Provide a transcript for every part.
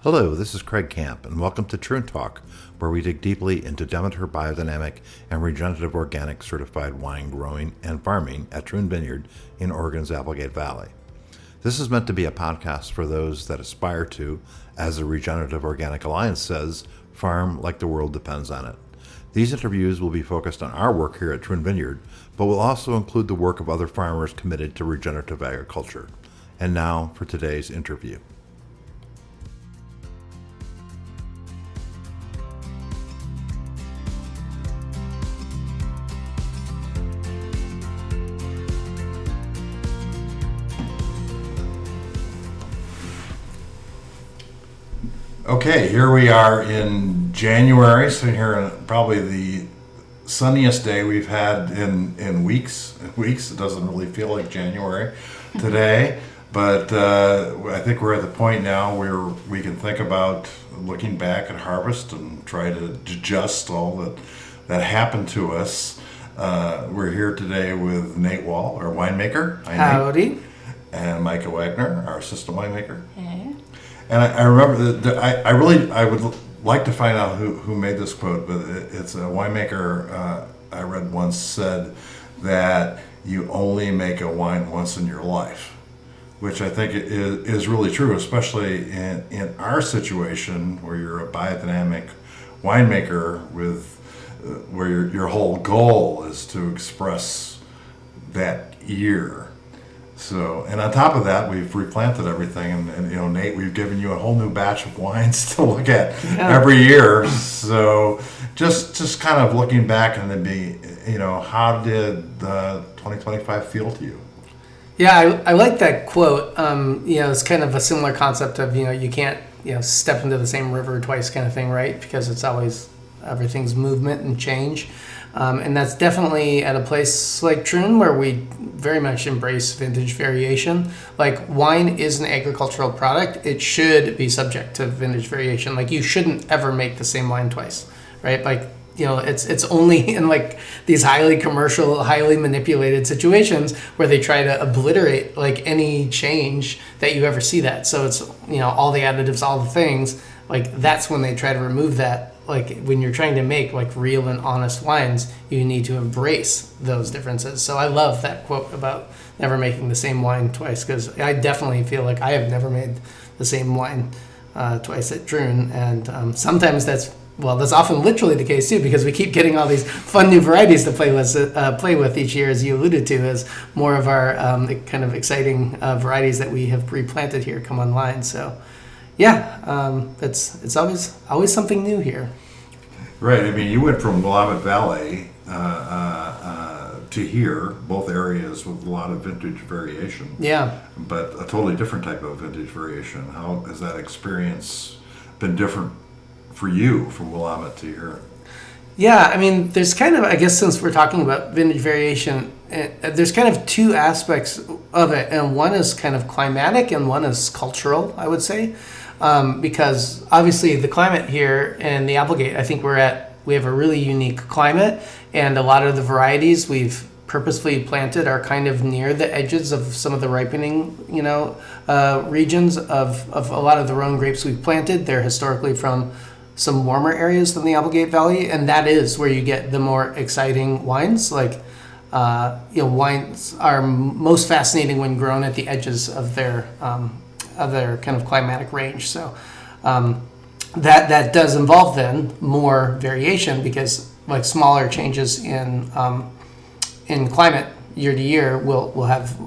Hello, this is Craig Camp, and welcome to Troon Talk, where we dig deeply into Demeter biodynamic and regenerative organic certified wine growing and farming at Troon Vineyard in Oregon's Applegate Valley. This is meant to be a podcast for those that aspire to, as the Regenerative Organic Alliance says, farm like the world depends on it. These interviews will be focused on our work here at Troon Vineyard, but will also include the work of other farmers committed to regenerative agriculture. And now for today's interview. Okay, here we are in January, sitting here on probably the sunniest day we've had in weeks. It doesn't really feel like January today, but I think we're at the point now where we can think about looking back at harvest and try to digest all that happened to us. We're here today with Nate Wall, our winemaker. Hi, Howdy. Nate. And Micah Wagner, our assistant winemaker. Hey. And I remember that I would like to find out who made this quote, but it's a winemaker I read once said that you only make a wine once in your life, which I think is really true, especially in our situation where you're a biodynamic winemaker with where your whole goal is to express that year. So, and on top of that, we've replanted everything, and Nate, we've given you a whole new batch of wines to look at every year. So, just kind of looking back and then how did 2025 feel to you? Yeah, I like that quote. It's kind of a similar concept of you can't step into the same river twice kind of thing, right? Because it's always everything's movement and change. And that's definitely at a place like Troon where we very much embrace vintage variation. Like, wine is an agricultural product. It should be subject to vintage variation. Like, you shouldn't ever make the same wine twice, right? Like, it's only in like these highly commercial, highly manipulated situations where they try to obliterate like any change that you ever see that. So it's, all the additives, all the things, like that's when they try to remove that. Like, when you're trying to make like real and honest wines, you need to embrace those differences. So I love that quote about never making the same wine twice, because I definitely feel like I have never made the same wine twice at Troon. And sometimes that's often literally the case too, because we keep getting all these fun new varieties to play with each year, as you alluded to, as more of our kind of exciting varieties that we have replanted here come online. So yeah, it's always something new here. Right. I mean, you went from Willamette Valley to here, both areas with a lot of vintage variation. Yeah. But a totally different type of vintage variation. How has that experience been different for you from Willamette to here? Yeah, I mean, there's kind of, I guess, since we're talking about vintage variation, there's kind of two aspects of it, and one is kind of climatic and one is cultural, I would say. Because obviously the climate here in the Applegate, I think we have a really unique climate, and a lot of the varieties we've purposefully planted are kind of near the edges of some of the ripening, regions of a lot of the Rhone grapes we've planted. They're historically from some warmer areas than the Applegate Valley, and that is where you get the more exciting wines. Like, wines are most fascinating when grown at the edges of their kind of climatic range. So that does involve then more variation, because like smaller changes in climate year to year will have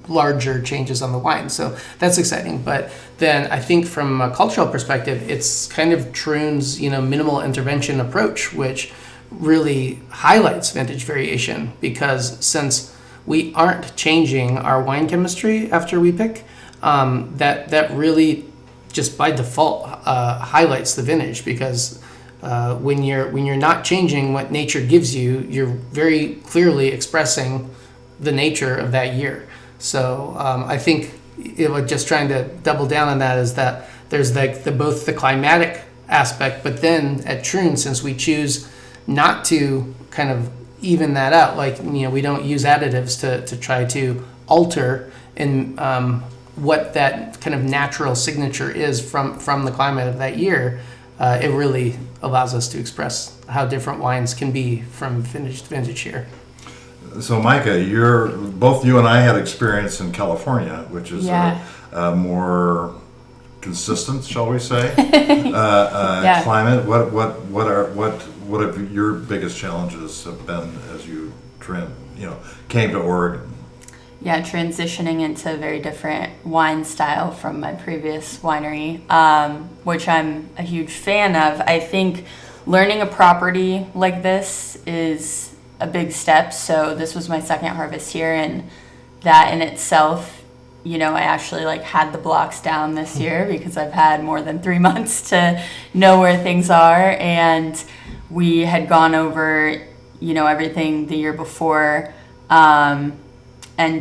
larger changes on the wine. So that's exciting. But then I think from a cultural perspective, it's kind of Troon's minimal intervention approach, which really highlights vintage variation, because since we aren't changing our wine chemistry after we pick, that really just by default highlights the vintage, because when you're not changing what nature gives you, you're very clearly expressing the nature of that year. So I think just trying to double down on that is that there's like both the climatic aspect, but then at Troon, since we choose not to kind of even that out, like we don't use additives to try to alter and what that kind of natural signature is from the climate of that year, it really allows us to express how different wines can be from vintage to vintage here. So Micah, both you and I had experience in California, which is a more consistent, shall we say, climate. What have your biggest challenges have been as you came to Oregon? Yeah, transitioning into a very different wine style from my previous winery, which I'm a huge fan of. I think learning a property like this is a big step. So this was my second harvest here, and that in itself, I actually had the blocks down this year because I've had more than 3 months to know where things are. And we had gone over, everything the year before, and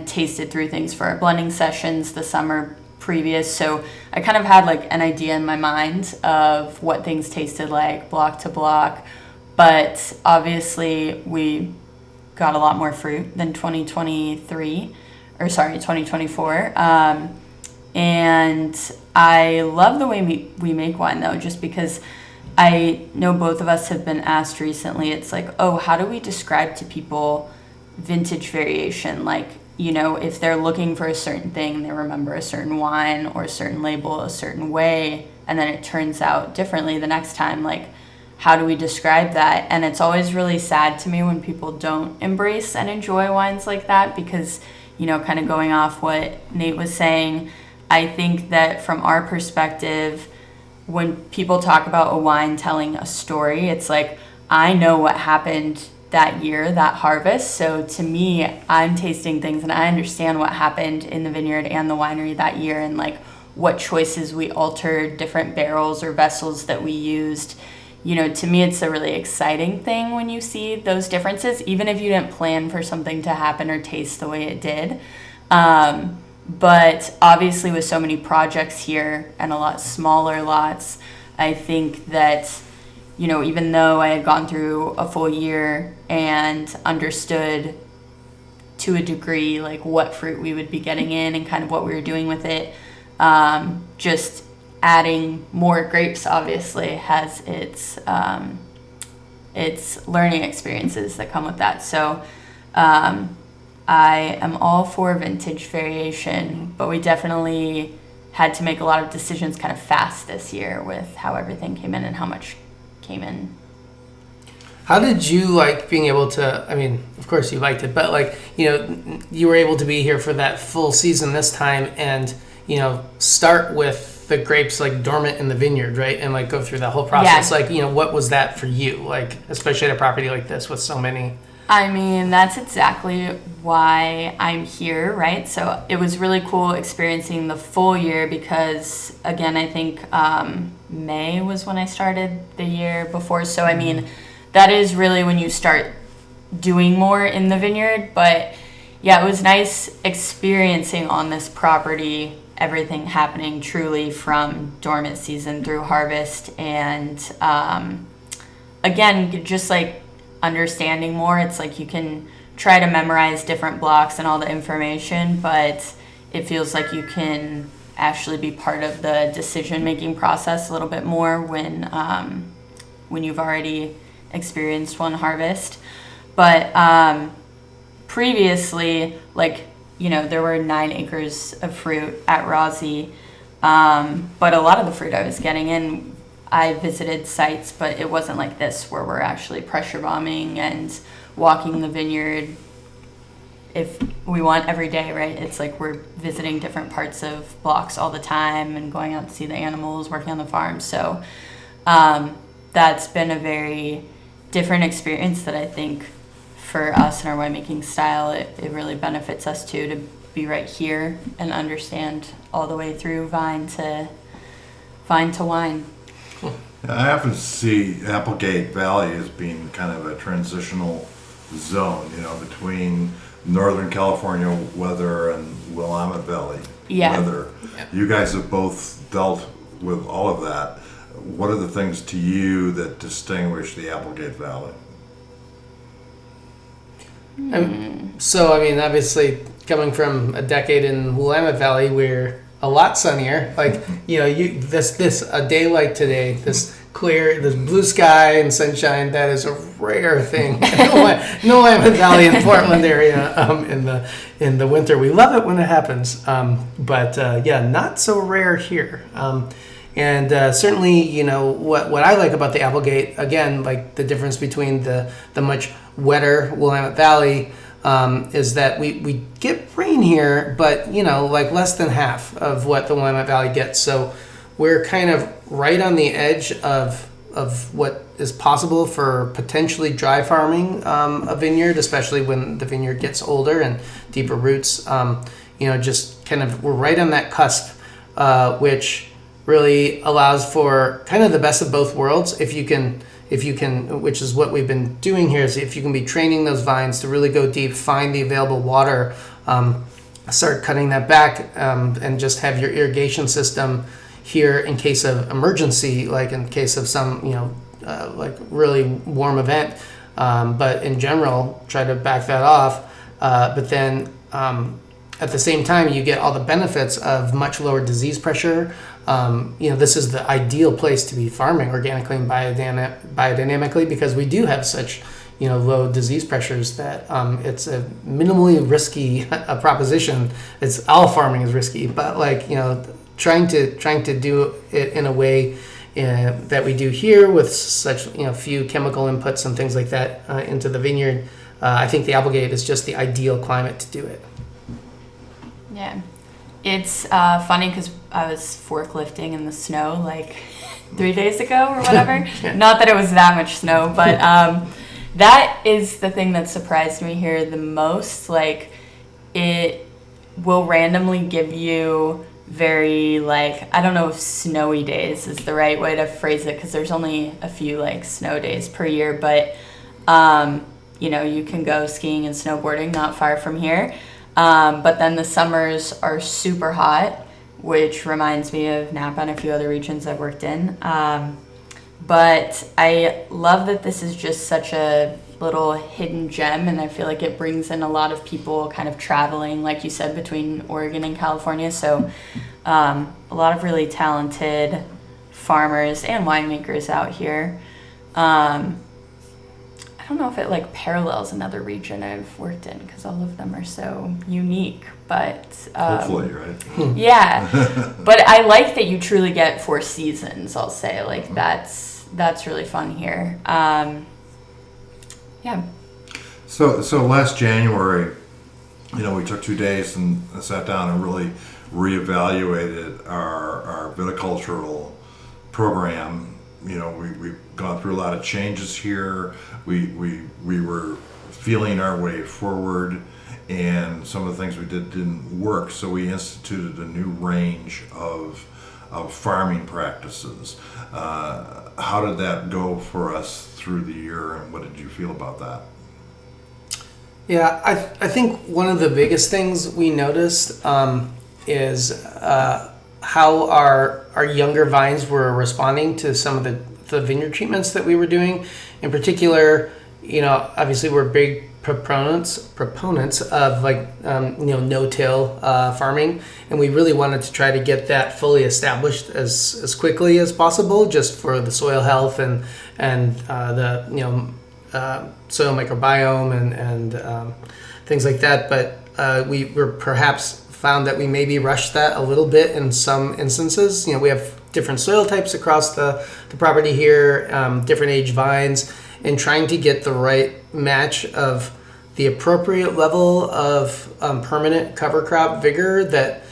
tasted through things for our blending sessions the summer previous. So I kind of had an idea in my mind of what things tasted like block to block. But obviously we got a lot more fruit than 2024. And I love the way we make wine, though, just because I know both of us have been asked recently. It's how do we describe to people vintage variation? If they're looking for a certain thing, they remember a certain wine or a certain label a certain way, and then it turns out differently the next time. How do we describe that? And it's always really sad to me when people don't embrace and enjoy wines like that because, kind of going off what Nate was saying, I think that from our perspective, when people talk about a wine telling a story, it's I know what happened that year, that harvest. So to me, I'm tasting things and I understand what happened in the vineyard and the winery that year and what choices we altered, different barrels or vessels that we used. To me, it's a really exciting thing when you see those differences, even if you didn't plan for something to happen or taste the way it did. But obviously with so many projects here and a lot smaller lots, I think that, even though I had gone through a full year and understood to a degree, what fruit we would be getting in and kind of what we were doing with it, just adding more grapes obviously has its learning experiences that come with that. So I am all for vintage variation, but we definitely had to make a lot of decisions kind of fast this year with how everything came in and how much came in. How did you like being able to, of course you liked it, but you were able to be here for that full season this time and, start with the grapes dormant in the vineyard, right? And go through that whole process. Yeah. What was that for you? Especially at a property like this with so many. That's exactly why I'm here, right? So it was really cool experiencing the full year because, again, I think May was when I started the year before. So, that is really when you start doing more in the vineyard. But, yeah, it was nice experiencing on this property everything happening truly from dormant season through harvest. And, again, just understanding more. It's you can try to memorize different blocks and all the information, but it feels like you can actually be part of the decision-making process a little bit more when you've already experienced one harvest. But previously, there were 9 acres of fruit at Rossi, but a lot of the fruit I was getting in, I visited sites, but it wasn't like this where we're actually pressure bombing and walking the vineyard if we want every day, right? It's we're visiting different parts of blocks all the time and going out to see the animals, working on the farm. So that's been a very different experience that I think for us and our winemaking style, it really benefits us too to be right here and understand all the way through vine to wine. I often see Applegate Valley as being kind of a transitional zone, between Northern California weather and Willamette Valley weather. Yeah. You guys have both dealt with all of that. What are the things to you that distinguish the Applegate Valley? So, obviously, coming from a decade in Willamette Valley where a lot sunnier. Like, this a day like today, this blue sky and sunshine, that is a rare thing. No Willamette Valley and Portland area in the winter. We love it when it happens, but not so rare here. And certainly, what I like about the Applegate, again, like the difference between the much wetter Willamette Valley, is that we get rain here, but like less than half of what the Willamette Valley gets. So we're kind of right on the edge of what is possible for potentially dry farming a vineyard, especially when the vineyard gets older and deeper roots. Just kind of we're right on that cusp, which really allows for kind of the best of both worlds. If you can, which is what we've been doing here, is if you can be training those vines to really go deep, find the available water, start cutting that back, and just have your irrigation system here in case of emergency, like in case of some, like really warm event. But in general, try to back that off. But then at the same time, you get all the benefits of much lower disease pressure. This is the ideal place to be farming organically and biodynamically, because we do have such low disease pressures that it's a minimally risky proposition. It's all farming is risky, but trying to do it in a way that we do here with such few chemical inputs and things like that into the vineyard. I think the Applegate is just the ideal climate to do it. Yeah. It's funny because I was forklifting in the snow like 3 days ago or whatever. Yeah. Not that it was that much snow, but that is the thing that surprised me here the most. Like, it will randomly give you very, I don't know if snowy days is the right way to phrase it, because there's only a few snow days per year, but you can go skiing and snowboarding not far from here. But then the summers are super hot, which reminds me of Napa and a few other regions I've worked in. But I love that this is just such a little hidden gem, and I feel like it brings in a lot of people kind of traveling, like you said, between Oregon and California. So a lot of really talented farmers and winemakers out here. I don't know if it parallels another region I've worked in, because all of them are so unique, but hopefully, right? Yeah. But I like that you truly get 4 seasons, I'll say. That's really fun here. Yeah. So last January, we took 2 days and sat down and really reevaluated our viticultural program. We've gone through a lot of changes here. We were feeling our way forward, and some of the things we did didn't work. So we instituted a new range of farming practices. How did that go for us through the year, and what did you feel about that? Yeah, I think one of the biggest things we noticed is how our younger vines were responding to some of the vineyard treatments that we were doing. In particular, obviously we're big proponents of no-till farming, and we really wanted to try to get that fully established as quickly as possible, just for the soil health and the soil microbiome and things like that. But we were perhaps found that we maybe rushed that a little bit in some instances. We have different soil types across the property here, different age vines, and trying to get the right match of the appropriate level of permanent cover crop vigor that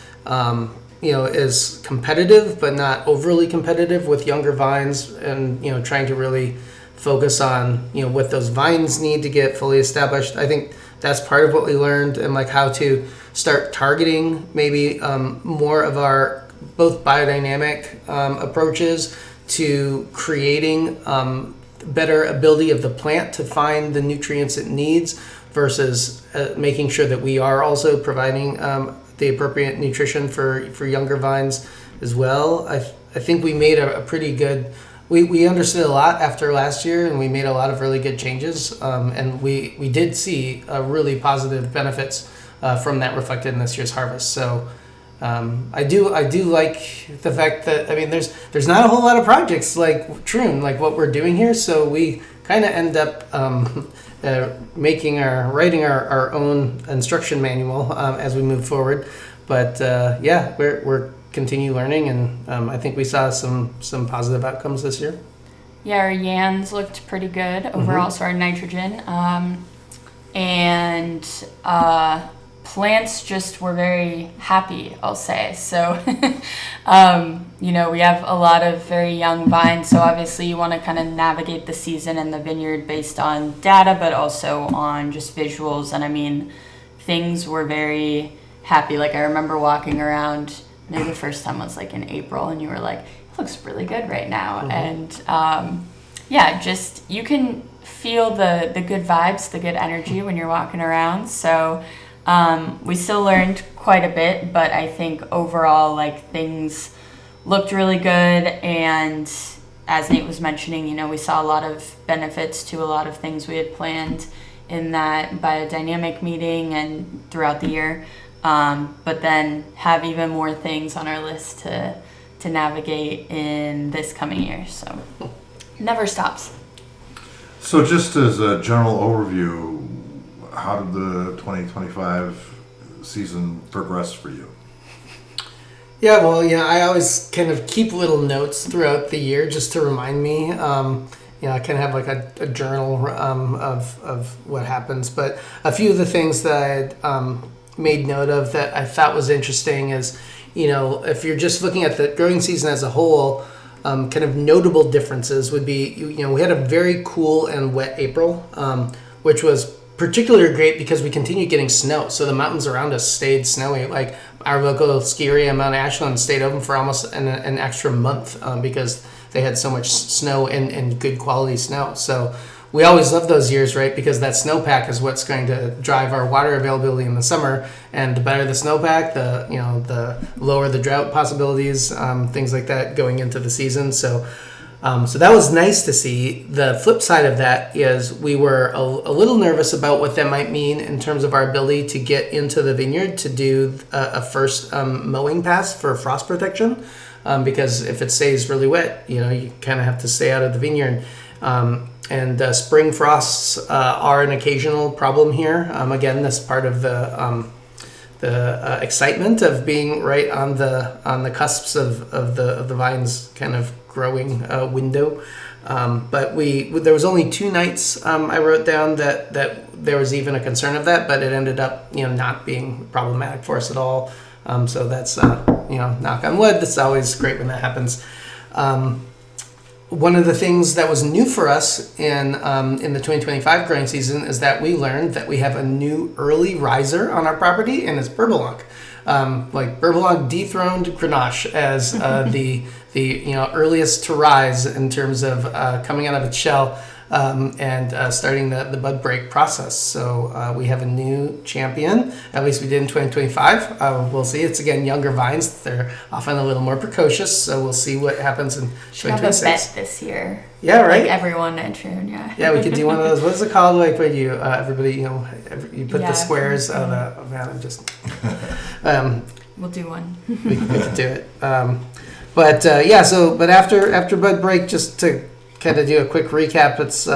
is competitive but not overly competitive with younger vines, and trying to really focus on what those vines need to get fully established. I think that's part of what we learned, and how to start targeting maybe more of our both biodynamic approaches to creating better ability of the plant to find the nutrients it needs, versus making sure that we are also providing the appropriate nutrition for younger vines as well. I think we made a pretty good, we understood a lot after last year, and we made a lot of really good changes, and we did see really positive benefits from that reflected in this year's harvest. So I do like the fact that, I mean, there's not a whole lot of projects like Troon, like what we're doing here, so we kind of end up writing our own instruction manual as we move forward. But yeah, we're continue learning, and I think we saw some positive outcomes this year. Yeah, our yans looked pretty good overall, so our nitrogen. And plants just were very happy, I'll say. So, you know, we have a lot of very young vines, so obviously you want to kind of navigate the season in the vineyard based on data, but also on just visuals. And I mean, things were very happy. Like, I remember walking around, maybe the first time was like in April, and you were like, it looks really good right now. And yeah, just you can feel the good vibes, the good energy when you're walking around. So we still learned quite a bit, but I think overall, like, things looked really good. And as Nate was mentioning, you know, we saw a lot of benefits to a lot of things we had planned in that biodynamic meeting and throughout the year. But then have even more things on our list to navigate in this coming year. So never stops. So just as a general overview, how did the 2025 season progress for you? Yeah, well, you know, I always kind of keep little notes throughout the year just to remind me. You know, I kind of have like a journal of what happens. But a few of the things that I made note of that I thought was interesting is, you know, if you're just looking at the growing season as a whole, kind of notable differences would be, you know, we had a very cool and wet April, which was particularly great because we continued getting snow. So the mountains around us stayed snowy. Like our local ski area, Mount Ashland, stayed open for almost an extra month because they had so much snow and good quality snow. So we always love those years, right? Because that snowpack is what's going to drive our water availability in the summer. And the better the snowpack, the lower the drought possibilities, things like that going into the season. So that was nice to see. The flip side of that is we were a little nervous about what that might mean in terms of our ability to get into the vineyard to do a first mowing pass for frost protection. Because if it stays really wet, you know, you kind of have to stay out of the vineyard. And spring frosts are an occasional problem here. Again, that's part of the excitement of being right on the cusps of the vine's kind of growing window. But there was only 2 nights I wrote down that there was even a concern of that, but it ended up, you know, not being problematic for us at all. So that's you know, knock on wood. That's always great when that happens. One of the things that was new for us in the 2025 growing season is that we learned that we have a new early riser on our property, and it's Burbelonk. Like Burbelonk dethroned Grenache as the you know, earliest to rise in terms of coming out of its shell and starting the bud break process. So we have a new champion. At least we did in 2025. We'll see. It's again younger vines. They're often a little more precocious. So we'll see what happens in 2026. Should have a bet this year. Yeah, right. Like everyone at Troon, yeah. Yeah, we could do one of those. What's it called? Like where you everybody, you know, you put the squares on the. Oh man, I'm just. We'll do one. we could do it. But after bud break, just to kind of do a quick recap, it's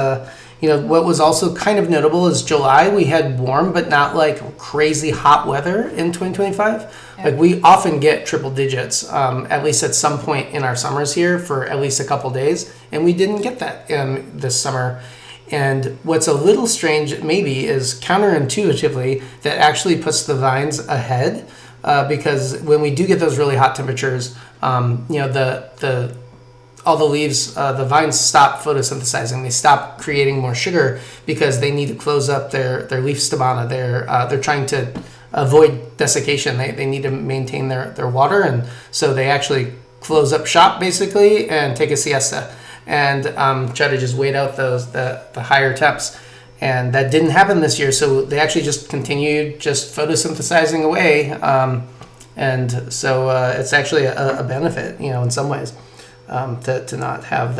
you know, what was also kind of notable is July we had warm but not like crazy hot weather in 2025. Like we often get triple digits, at least at some point in our summers here for at least a couple days, and we didn't get that this summer. And what's a little strange maybe is counterintuitively that actually puts the vines ahead, because when we do get those really hot temperatures, you know, all the leaves, the vines stop photosynthesizing. They stop creating more sugar because they need to close up their leaf stomata. They're trying to avoid desiccation. They need to maintain their water, and so they actually close up shop basically and take a siesta and try to just wait out the higher temps. And that didn't happen this year, so they actually just continued just photosynthesizing away. And so it's actually a benefit, you know, in some ways. To not have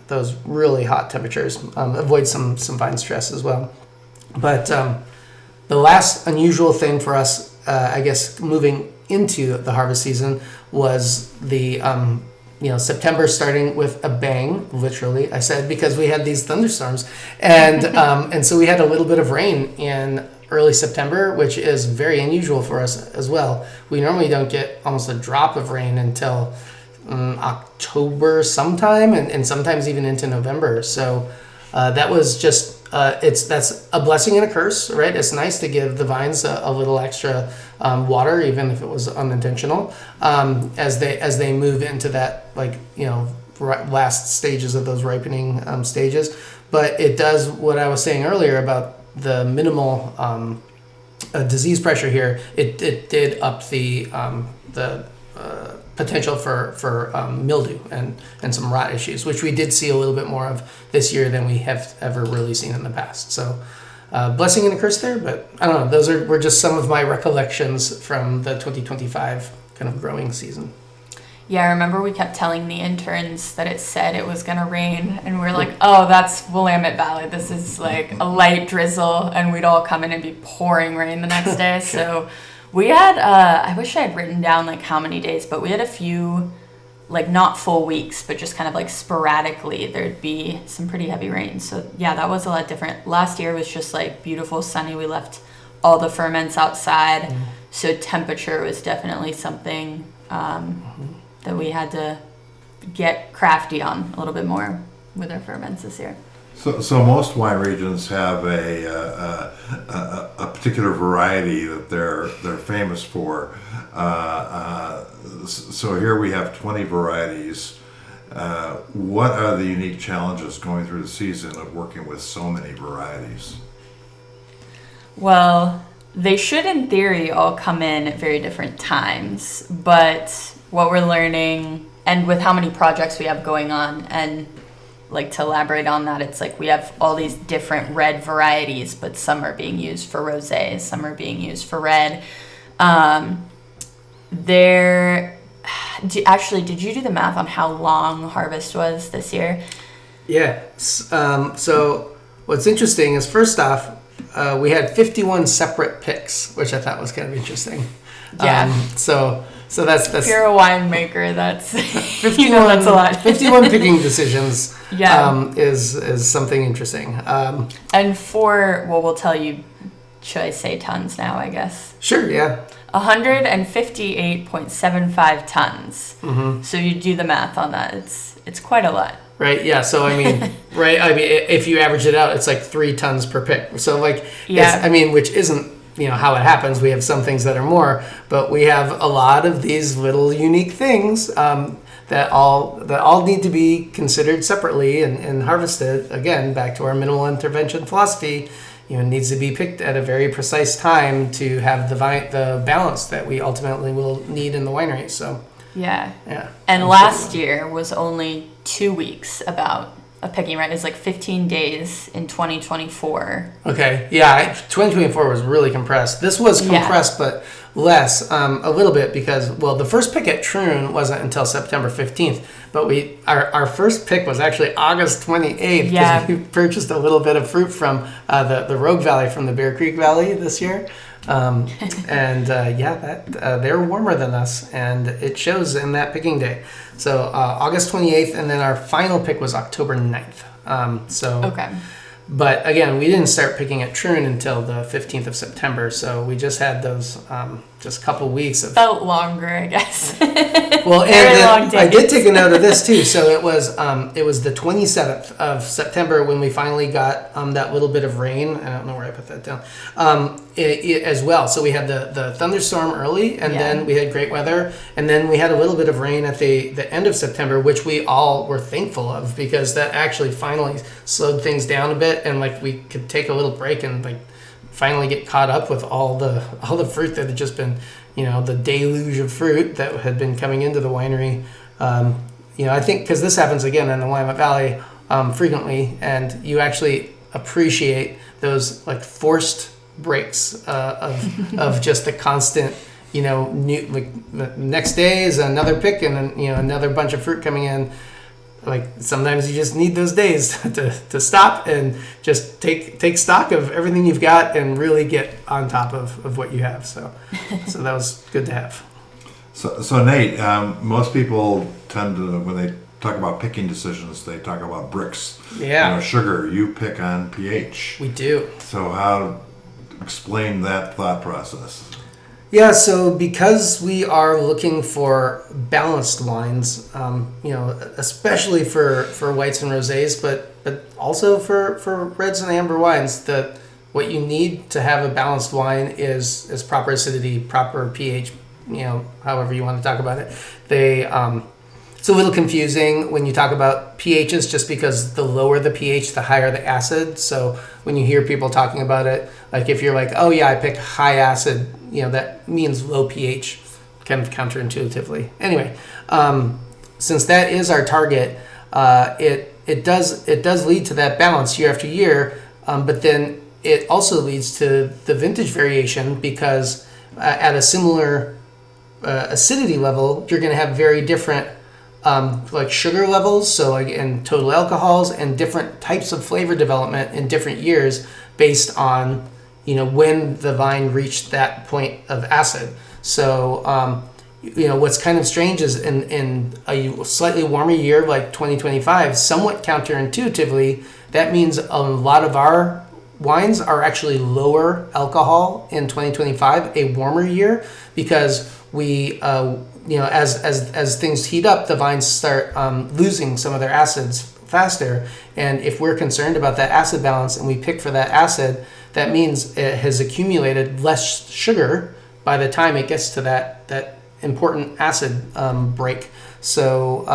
those really hot temperatures, avoid some vine stress as well. But the last unusual thing for us, I guess, moving into the harvest season was the September starting with a bang, literally. I said because we had these thunderstorms, and and so we had a little bit of rain in early September, which is very unusual for us as well. We normally don't get almost a drop of rain until October sometime, and sometimes even into November. So that was just that's a blessing and a curse, right? It's nice to give the vines a little extra water, even if it was unintentional, as they move into that last stages of those ripening stages. But it does what I was saying earlier about the minimal disease pressure here. It did up the potential for mildew and some rot issues, which we did see a little bit more of this year than we have ever really seen in the past. So blessing and a curse there, but I don't know. Those were just some of my recollections from the 2025 kind of growing season. Yeah, I remember we kept telling the interns that it said it was going to rain, and we're like, oh, that's Willamette Valley. This is like a light drizzle, and we'd all come in and be pouring rain the next day. So we had, I wish I had written down like how many days, but we had a few, like not full weeks, but just kind of like sporadically there'd be some pretty heavy rain. So yeah, that was a lot different. Last year was just like beautiful, sunny. We left all the ferments outside. So temperature was definitely something that we had to get crafty on a little bit more with our ferments this year. So most wine regions have a particular variety that they're famous for. So here we have 20 varieties. What are the unique challenges going through the season of working with so many varieties? Well, they should in theory all come in at very different times, but what we're learning, and with how many projects we have going on, and like to elaborate on that, it's like we have all these different red varieties, but some are being used for rosé, some are being used for red. Did you do the math on how long harvest was this year? Yeah. So what's interesting is, first off, we had 51 separate picks, which I thought was kind of interesting. Yeah. So that's if you're a winemaker, that's 51, that's a lot. 51 picking decisions. Yeah. Is something interesting. And we'll tell you, should I say tons now, I guess? Sure, yeah. 158.75 tons. Mm-hmm. So you do the math on that. It's quite a lot. Right, yeah. So I mean, if you average it out, it's like 3 tons per pick. So which isn't how it happens. We have some things that are more, but we have a lot of these little unique things that all need to be considered separately and harvested. Again, back to our minimal intervention philosophy. It needs to be picked at a very precise time to have the balance that we ultimately will need in the winery. So yeah. Yeah. And last year was only 2 weeks about a picking, right? It was like 15 days in 2024. Okay. Yeah. 2024 was really compressed. This was compressed, but less, a little bit, because, the first pick at Troon wasn't until September 15th, but our first pick was actually August 28th, because we purchased a little bit of fruit from the Rogue Valley, from the Bear Creek Valley this year. They're warmer than us, and it shows in that picking day. So August 28th, and then our final pick was October 9th. Okay. But again, we didn't start picking at Troon until the 15th of September, so we just had those just a couple weeks of... Felt longer, I guess. Well, and I did take a note of this too. So it was the 27th of September when we finally got that little bit of rain. I don't know where I put that down. As well. So we had the thunderstorm early, and then we had great weather, and then we had a little bit of rain at the end of September, which we all were thankful of, because that actually finally slowed things down a bit, and we could take a little break and finally get caught up with all the fruit that had just been, the deluge of fruit that had been coming into the winery. I think because this happens again in the Willamette Valley frequently, and you actually appreciate those forced breaks of just the constant, new, next day is another pick, and then another bunch of fruit coming in. Sometimes you just need those days to stop and just take stock of everything you've got and really get on top of what you have. So that was good to have. So Nate, most people tend to, when they talk about picking decisions, they talk about bricks. Yeah. Sugar. You pick on pH. We do. So how explain that thought process? Yeah, so because we are looking for balanced wines, especially for whites and rosés, but also for reds and amber wines, what you need to have a balanced wine is proper acidity, proper pH, however you want to talk about it. It's a little confusing when you talk about pHs, just because the lower the pH, the higher the acid. So when you hear people talking about it, like if you're like, oh yeah, I pick high acid, that means low pH, kind of counterintuitively. Anyway, since that is our target, it does lead to that balance year after year, but then it also leads to the vintage variation, because at a similar acidity level, you're going to have very different like sugar levels, so like in total alcohols, and different types of flavor development in different years based on when the vine reached that point of acid. So what's kind of strange is in a slightly warmer year like 2025, somewhat counterintuitively, that means a lot of our wines are actually lower alcohol in 2025, a warmer year, because we as things heat up, the vines start losing some of their acids faster. And if we're concerned about that acid balance and we pick for that acid, that means it has accumulated less sugar by the time it gets to that important acid break. So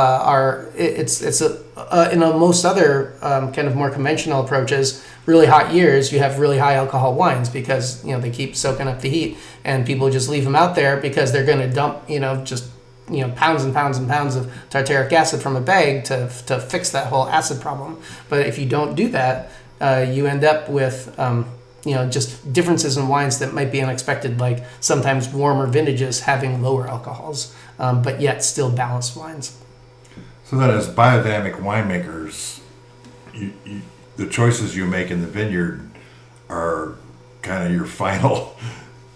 in most other kind of more conventional approaches, really hot years, you have really high alcohol wines because they keep soaking up the heat, and people just leave them out there because they're going to dump pounds and pounds and pounds of tartaric acid from a bag to fix that whole acid problem. But if you don't do that, you end up with just differences in wines that might be unexpected, like sometimes warmer vintages having lower alcohols, but yet still balanced wines. So then, as biodynamic winemakers, the choices you make in the vineyard are kind of your final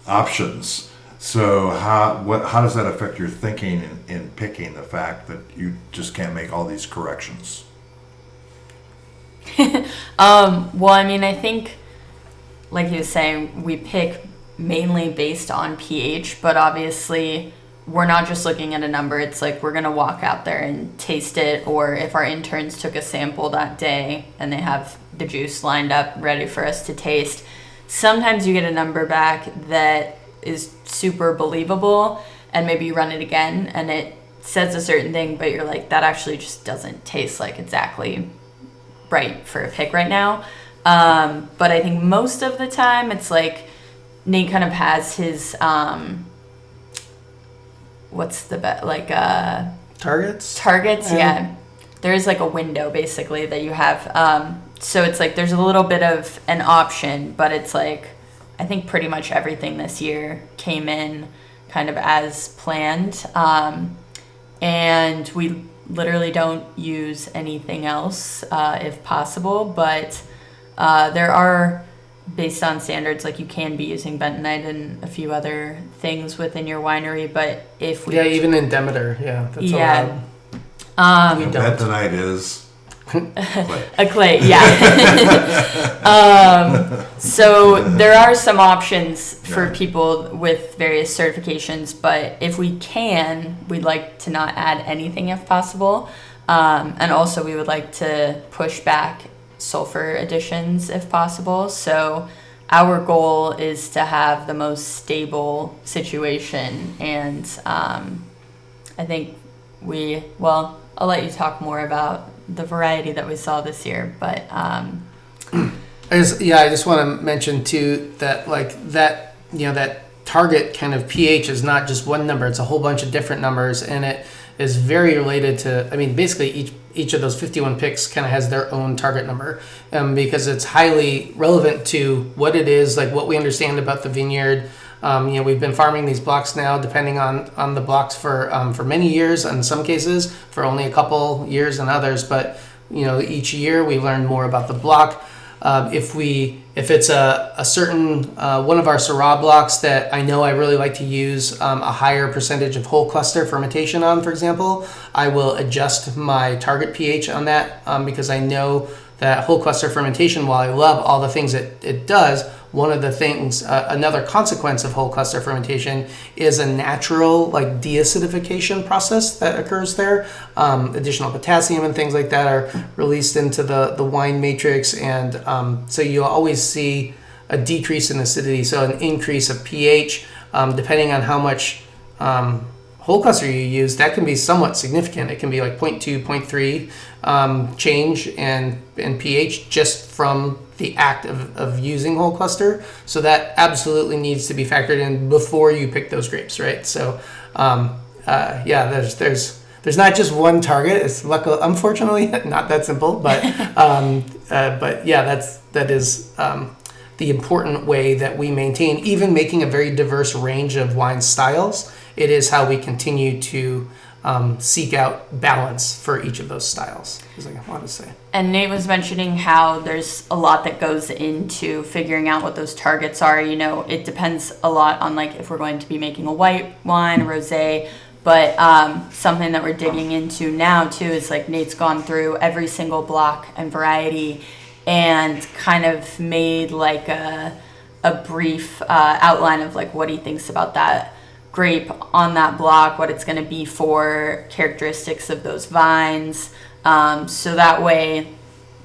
options. So how does that affect your thinking in picking, the fact that you just can't make all these corrections? Well, I mean, I think, like he was saying, we pick mainly based on pH, but obviously we're not just looking at a number. It's like we're going to walk out there and taste it, or if our interns took a sample that day and they have the juice lined up ready for us to taste, sometimes you get a number back that is super believable, and maybe you run it again and it says a certain thing, but you're like, that actually just doesn't taste like exactly right for a pick right now. But I think most of the time it's like Nate kind of has his targets. Yeah, there's like a window basically that you have, so it's like there's a little bit of an option, but it's like I think pretty much everything this year came in kind of as planned, and we literally don't use anything else if possible, but there are, based on standards, like you can be using bentonite and a few other things within your winery, but if we... Yeah, even in Demeter, that's allowed. And bentonite is... clay. A clay, yeah. So there are some options for people with various certifications, but if we can, we'd like to not add anything if possible. And also we would like to push back sulfur additions if possible. So our goal is to have the most stable situation, and I think I'll let you talk more about the variety that we saw this year, but I just want to mention too that that target kind of pH is not just one number, it's a whole bunch of different numbers, and it is very related to, basically each of those 51 picks kind of has their own target number, because it's highly relevant to what it is, like what we understand about the vineyard. We've been farming these blocks now, depending on the blocks, for many years, in some cases for only a couple years in others. But each year we learn more about the block. If we if it's a certain one of our Syrah blocks that I know I really like to use a higher percentage of whole cluster fermentation on, for example, I will adjust my target pH on that because I know that whole cluster fermentation, while I love all the things it does, one of the things, another consequence of whole cluster fermentation is a natural like deacidification process that occurs there. Additional potassium and things like that are released into the wine matrix, and so you'll always see a decrease in acidity, so an increase of pH, depending on how much whole cluster you use. That can be somewhat significant. It can be like 0.2, 0.3 change in pH just from the act of using whole cluster. So that absolutely needs to be factored in before you pick those grapes, right? So there's not just one target. It's unfortunately not that simple, but that is the important way that we maintain, even making a very diverse range of wine styles. It is how we continue to seek out balance for each of those styles, is what I want to say. And Nate was mentioning how there's a lot that goes into figuring out what those targets are. You know, it depends a lot on like if we're going to be making a white wine, a rosé, but something that we're digging into now too is like Nate's gone through every single block and variety and kind of made like a brief outline of like what he thinks about that grape on that block, what it's going to be for, characteristics of those vines. So that way,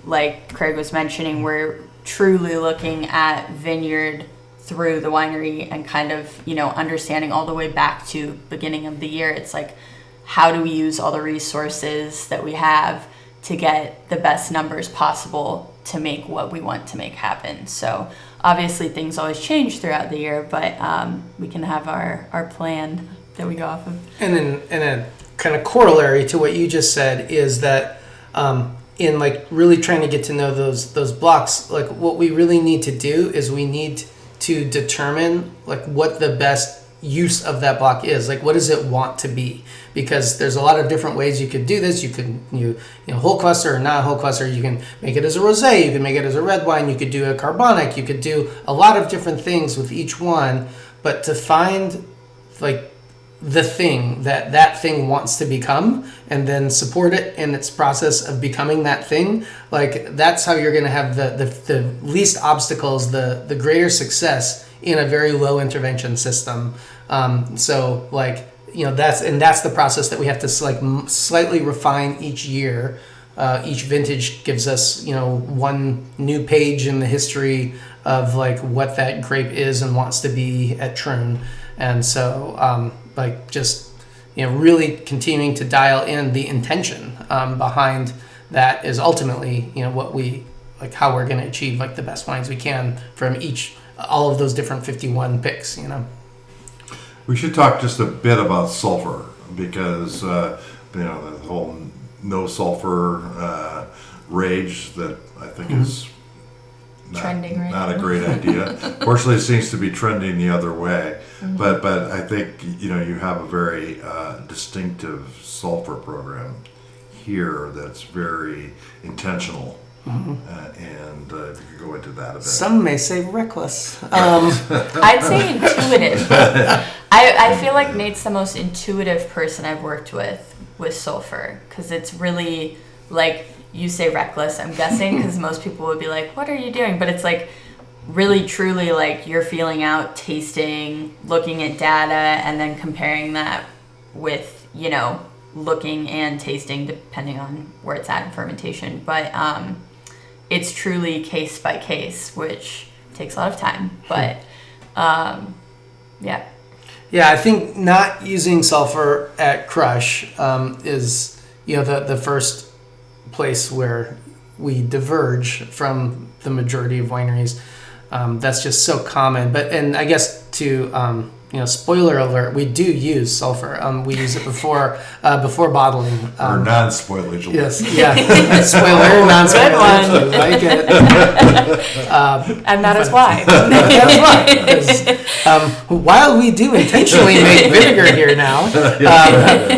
like Craig was mentioning, we're truly looking at Vineyard through the winery and kind of, you know, understanding all the way back to beginning of the year. It's like, how do we use all the resources that we have to get the best numbers possible to make what we want to make happen? So obviously things always change throughout the year, but we can have our plan that we go off of. And a kind of corollary to what you just said is that in like really trying to get to know those blocks, like what we really need to do is we need to determine like what the best use of that block is. Like, what does it want to be? Because there's a lot of different ways you could do this. You could you know whole cluster or not whole cluster. You can make it as a rosé, you can make it as a red wine, you could do a carbonic, you could do a lot of different things with each one. But to find like the thing that thing wants to become and then support it in its process of becoming that thing, like that's how you're going to have the least obstacles, the greater success in a very low intervention system. So like, you know, that's the process that we have to like slightly refine each year. Each vintage gives us, you know, one new page in the history of like what that grape is and wants to be at Troon. And so like just, you know, really continuing to dial in the intention behind that is ultimately, you know, what we like how we're going to achieve like the best wines we can from all of those different 51 picks, you know. We should talk just a bit about sulfur because you know, the whole no sulfur rage that I think is trending right not now. a great idea. Fortunately, it seems to be trending the other way. Mm-hmm. But I think, you know, you have a very distinctive sulfur program here that's very intentional. Mm-hmm. And if you could go into that a bit. Some may say reckless. I'd say intuitive. I feel like Nate's the most intuitive person I've worked with sulfur, because it's really like, you say reckless, I'm guessing, because most people would be like, what are you doing? But it's like really truly like you're feeling out, tasting, looking at data, and then comparing that with, you know, looking and tasting depending on where it's at in fermentation. But it's truly case by case, which takes a lot of time. But yeah. Yeah, I think not using sulfur at crush is, you know, the first place where we diverge from the majority of wineries. That's just so common. And I guess to you know, spoiler alert, we do use sulfur. We use it before bottling. Or non-spoilage alert. Yes, yeah. Spoiler, non-spoilage. I get it. And that is why. While we do intentionally make vinegar here now,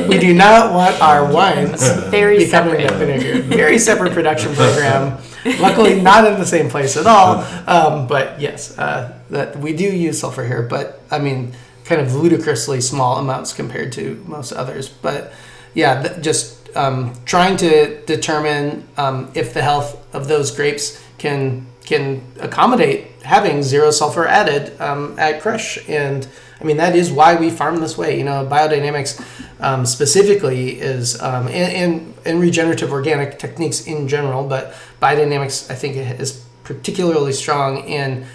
we do not want our wines very becoming separate. vinegar. Very separate production program. Luckily, not in the same place at all. But yes, that we do use sulfur here, but I mean, kind of ludicrously small amounts compared to most others. But yeah, just trying to determine if the health of those grapes can accommodate having zero sulfur added at crush. And I mean, that is why we farm this way. Biodynamics specifically is, and regenerative organic techniques in general, but biodynamics, I think, is particularly strong in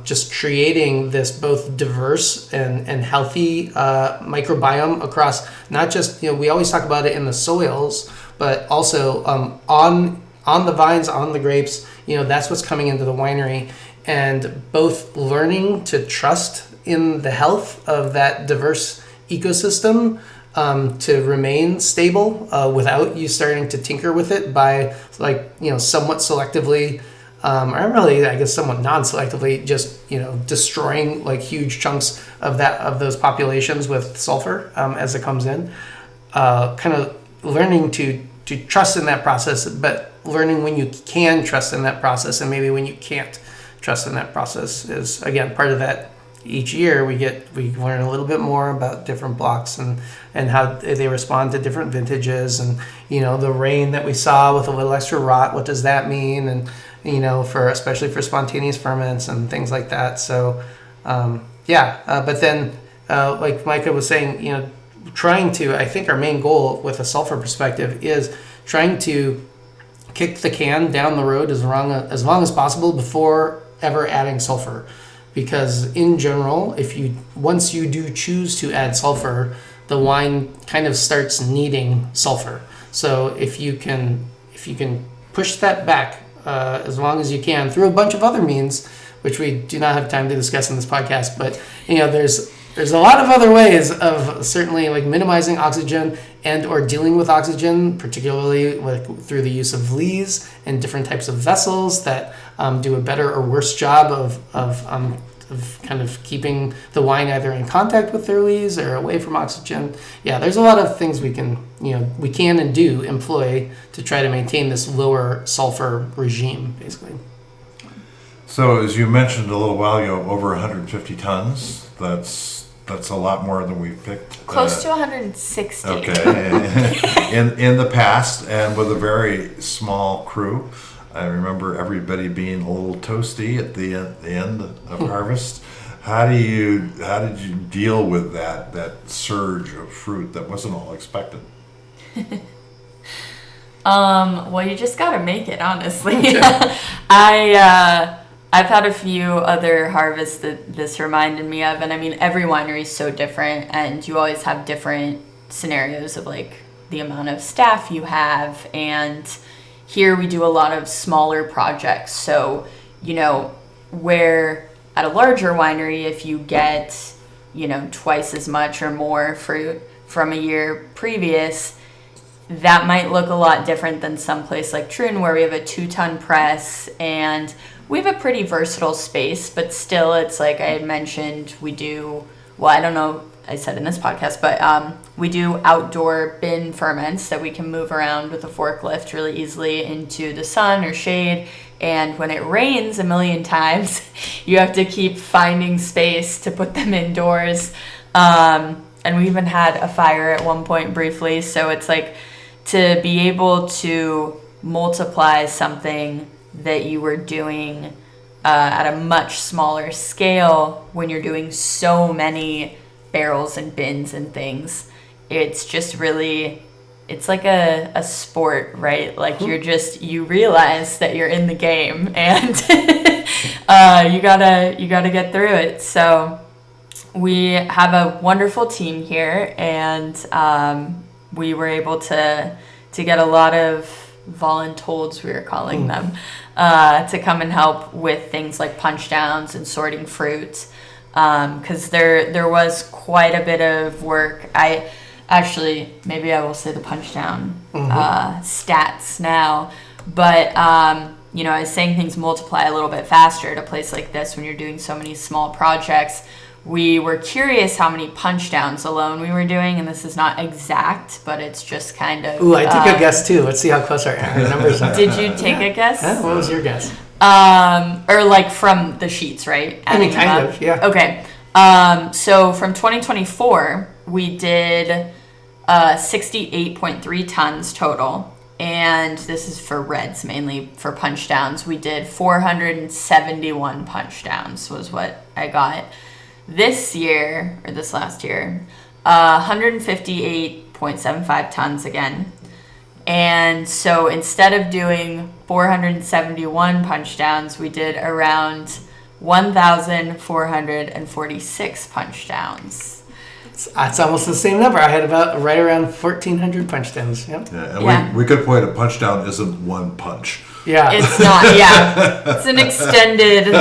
just creating this both diverse and healthy microbiome across not just, we always talk about it in the soils, but also on the vines, on the grapes. That's what's coming into the winery, and both learning to trust in the health of that diverse ecosystem to remain stable without you starting to tinker with it by somewhat selectively or really, I guess, somewhat non-selectively, just destroying like huge chunks of those populations with sulfur as it comes in. Kind of learning to trust in that process, but learning when you can trust in that process and maybe when you can't trust in that process is, again, part of that. Each year we learn a little bit more about different blocks and how they respond to different vintages, and the rain that we saw with a little extra rot, what does that mean? And especially for spontaneous ferments and things like that. So but then like Micah was saying, trying to, I think our main goal with a sulfur perspective is trying to kick the can down the road as long as possible before ever adding sulfur. Because in general, once you do choose to add sulfur, the wine kind of starts needing sulfur. So if you can push that back as long as you can through a bunch of other means, which we do not have time to discuss in this podcast, but there's a lot of other ways of certainly like minimizing oxygen and or dealing with oxygen, particularly through the use of lees and different types of vessels that do a better or worse job of kind of keeping the wine either in contact with their lees or away from oxygen. Yeah, there's a lot of things we can and do employ to try to maintain this lower sulfur regime, basically. So as you mentioned a little while ago, over 150 tons, that's a lot more than we picked. Close to 160. Okay. in the past, and with a very small crew. I remember everybody being a little toasty at the end of harvest. How did you deal with that surge of fruit that wasn't all expected? Well, you just gotta make it, honestly. I've had a few other harvests that this reminded me of, and I mean, every winery is so different, and you always have different scenarios of like the amount of staff you have, and here we do a lot of smaller projects. So, where at a larger winery, if you get, twice as much or more fruit from a year previous, that might look a lot different than someplace like Troon, where we have a 2-ton press and we have a pretty versatile space, but still it's like I had mentioned, we do, I don't know, I said in this podcast, but we do outdoor bin ferments that we can move around with a forklift really easily into the sun or shade. And when it rains a million times, you have to keep finding space to put them indoors. And we even had a fire at one point briefly. So it's like to be able to multiply something that you were doing at a much smaller scale when you're doing so many barrels and bins and things. It's just really, it's like a sport, right? Like you realize that you're in the game, and you gotta get through it. So we have a wonderful team here, and we were able to get a lot of voluntold, we were calling them, to come and help with things like punch downs and sorting fruit. Because there was quite a bit of work. Maybe I will say the punch down stats now, but I was saying things multiply a little bit faster at a place like this when you're doing so many small projects. we were curious how many punch downs alone we were doing, and this is not exact, but it's just kind of... Ooh, I took a guess too. Let's see how close our numbers are. Did you take a guess? What was your guess? Or like from the sheets, right? I mean, Adding them kind up. of, yeah. Okay. So from 2024, we did 68.3 tons total. And this is for reds, mainly for punch downs. We did 471 punch downs was what I got. This year, or this last year, 158.75 tons again. And so instead of doing 471 punch downs, we did around 1,446 punch downs. It's almost the same number. I had about right around 1,400 punch downs. Yep. Yeah, and we could point a punch down isn't one punch. Yeah. It's not, yeah. It's an extended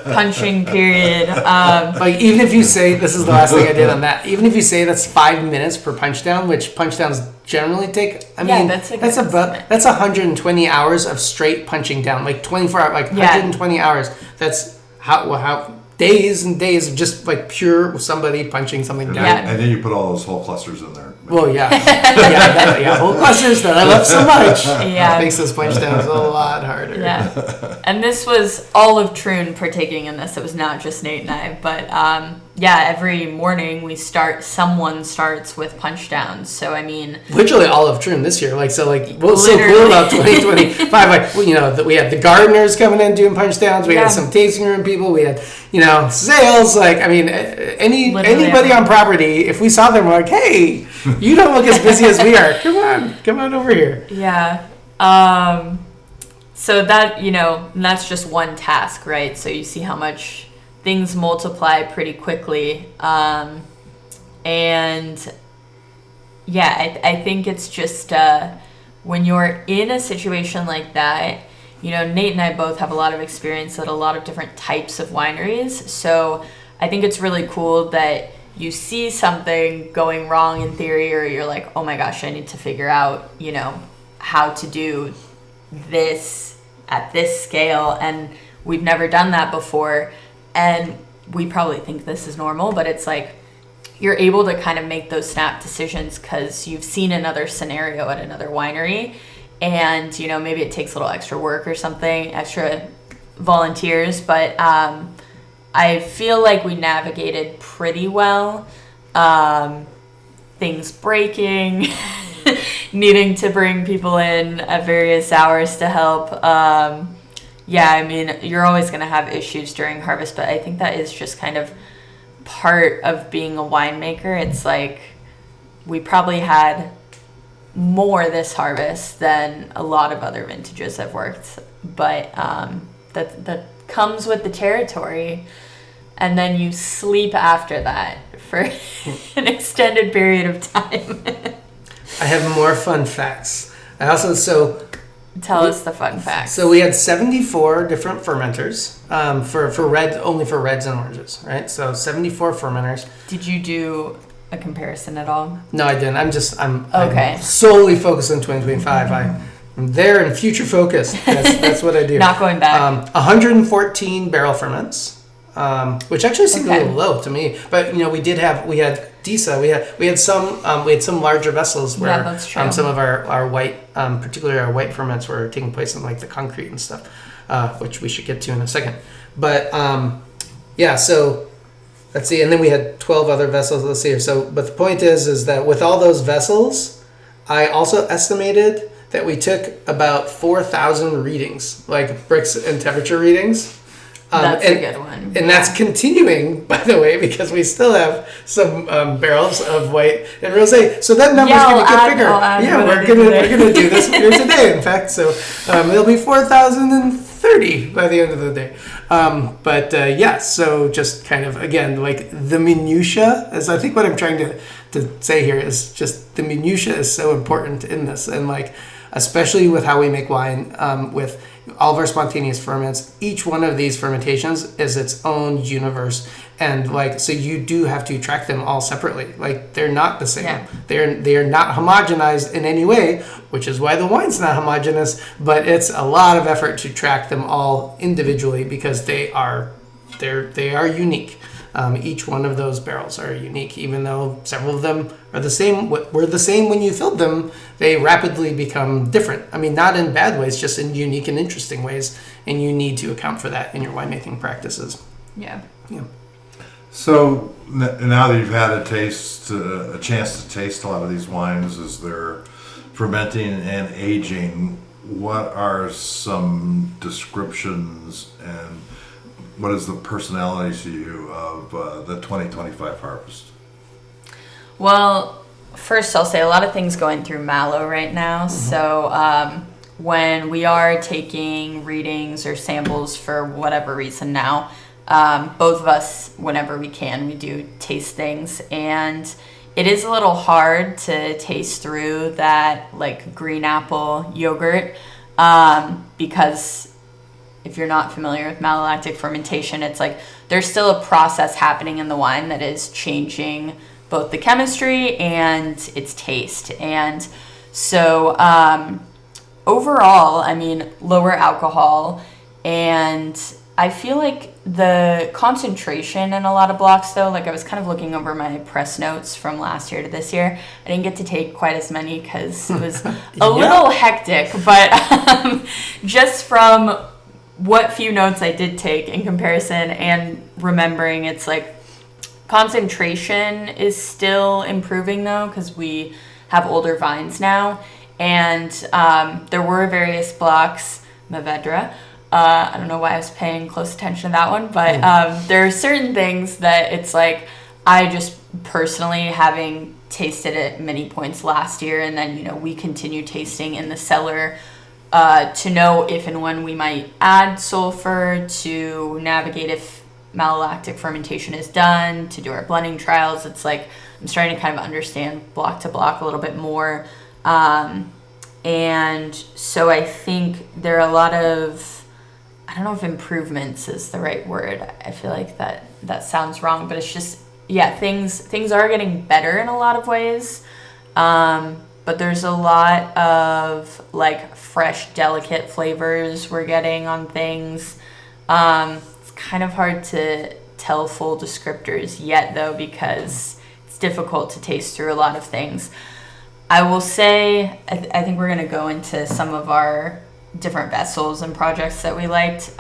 punching period. Like, even if you say, this is the last thing I did on that, even if you say that's 5 minutes per punch down, which punch downs generally take, I mean, that's that's 120 hours of straight punching down, like 24 hours, like 120 hours. That's how days and days of just like pure somebody punching something And down. then, and then you put all those whole clusters in there. Well, yeah. yeah, whole clusters that I love so much. Yeah. Makes those punch downs a lot harder. Yeah. And this was all of Troon partaking in this. It was not just Nate and I. But every morning someone starts with punch downs. So, I mean... Literally all of Troon this year. What's so cool Literally. about 2025, like, we had the gardeners coming in doing punch downs. We had some tasting room people. We had, sales. Like, I mean, anybody on property, if we saw them, we're like, hey, you don't look as busy as we are. Come on over here. Yeah. So that, that's just one task, right? So you see how much things multiply pretty quickly. I think it's just when you're in a situation like that, Nate and I both have a lot of experience at a lot of different types of wineries. So I think it's really cool that you see something going wrong in theory, or you're like, oh my gosh, I need to figure out, how to do this at this scale. And we've never done that before. And we probably think this is normal, but it's like you're able to kind of make those snap decisions because you've seen another scenario at another winery. And, maybe it takes a little extra work or something, extra volunteers. But I feel like we navigated pretty well. Things breaking, needing to bring people in at various hours to help. You're always going to have issues during harvest, but I think that is just kind of part of being a winemaker. It's like we probably had more this harvest than a lot of other vintages I've worked, but that comes with the territory. And then you sleep after that for an extended period of time. I have more fun facts. Tell us the fun facts. So we had 74 different fermenters for red, only for reds and oranges, right? So 74 fermenters. Did you do a comparison at all? No, I didn't. I'm okay. I'm solely focused on 2025. I'm there in future focus. That's what I do. Not going back. 114 barrel ferments. Which actually seemed a little low to me, but we had DISA, we had some larger vessels where that's true. Some of our white, particularly our white ferments were taking place in like the concrete and stuff, which we should get to in a second. But so let's see, and then we had 12 other vessels. Let's see here. So, but the point is that with all those vessels, I also estimated that we took about 4,000 readings, like bricks and temperature readings. That's a good one. And that's continuing, by the way, because we still have some barrels of white and rosé. So that number's going to get bigger. We're gonna do this here today, in fact. So it'll be 4,030 by the end of the day. So just kind of, again, like the minutia, as I think what I'm trying to say here is just the minutia is so important in this. And like, especially with how we make wine, with all of our spontaneous ferments, each one of these fermentations is its own universe, and like, so you do have to track them all separately. Like, they're not the same. Yeah. They are not homogenized in any way, which is why the wine's not homogenous. But it's a lot of effort to track them all individually because they are unique. Each one of those barrels are unique, even though several of them are the same. Were the same when you filled them. They rapidly become different. I mean, not in bad ways, just in unique and interesting ways. And you need to account for that in your winemaking practices. Yeah. Yeah. So now that you've had a chance to taste a lot of these wines as they're fermenting and aging, what are some descriptions and what is the personality to you of the 2025 harvest? Well, first I'll say a lot of things going through Mallow right now. So when we are taking readings or samples for whatever reason now, both of us, whenever we can, we do taste things, and it is a little hard to taste through that like green apple yogurt because if you're not familiar with malolactic fermentation, it's like there's still a process happening in the wine that is changing both the chemistry and its taste. And so overall, I mean, lower alcohol, and I feel like the concentration in a lot of blocks, though, like I was kind of looking over my press notes from last year to this year. I didn't get to take quite as many because it was a little hectic, but just from what few notes I did take in comparison and remembering, it's like concentration is still improving, though, because we have older vines now. And there were various blocks, Mourvedre. I don't know why I was paying close attention to that one, but there are certain things that it's like I just personally, having tasted at many points last year, and then, you know, we continue tasting in the cellar to know if and when we might add sulfur to navigate if malolactic fermentation is done, to do our blending trials. It's like I'm starting to kind of understand block to block a little bit more. And so I think there are a lot of, I don't know if improvements is the right word. I feel like that sounds wrong, but it's just, yeah, things are getting better in a lot of ways. But there's a lot of like fresh, delicate flavors we're getting on things. It's kind of hard to tell full descriptors yet, though, because it's difficult to taste through a lot of things. I will say, I think we're going to go into some of our different vessels and projects that we liked.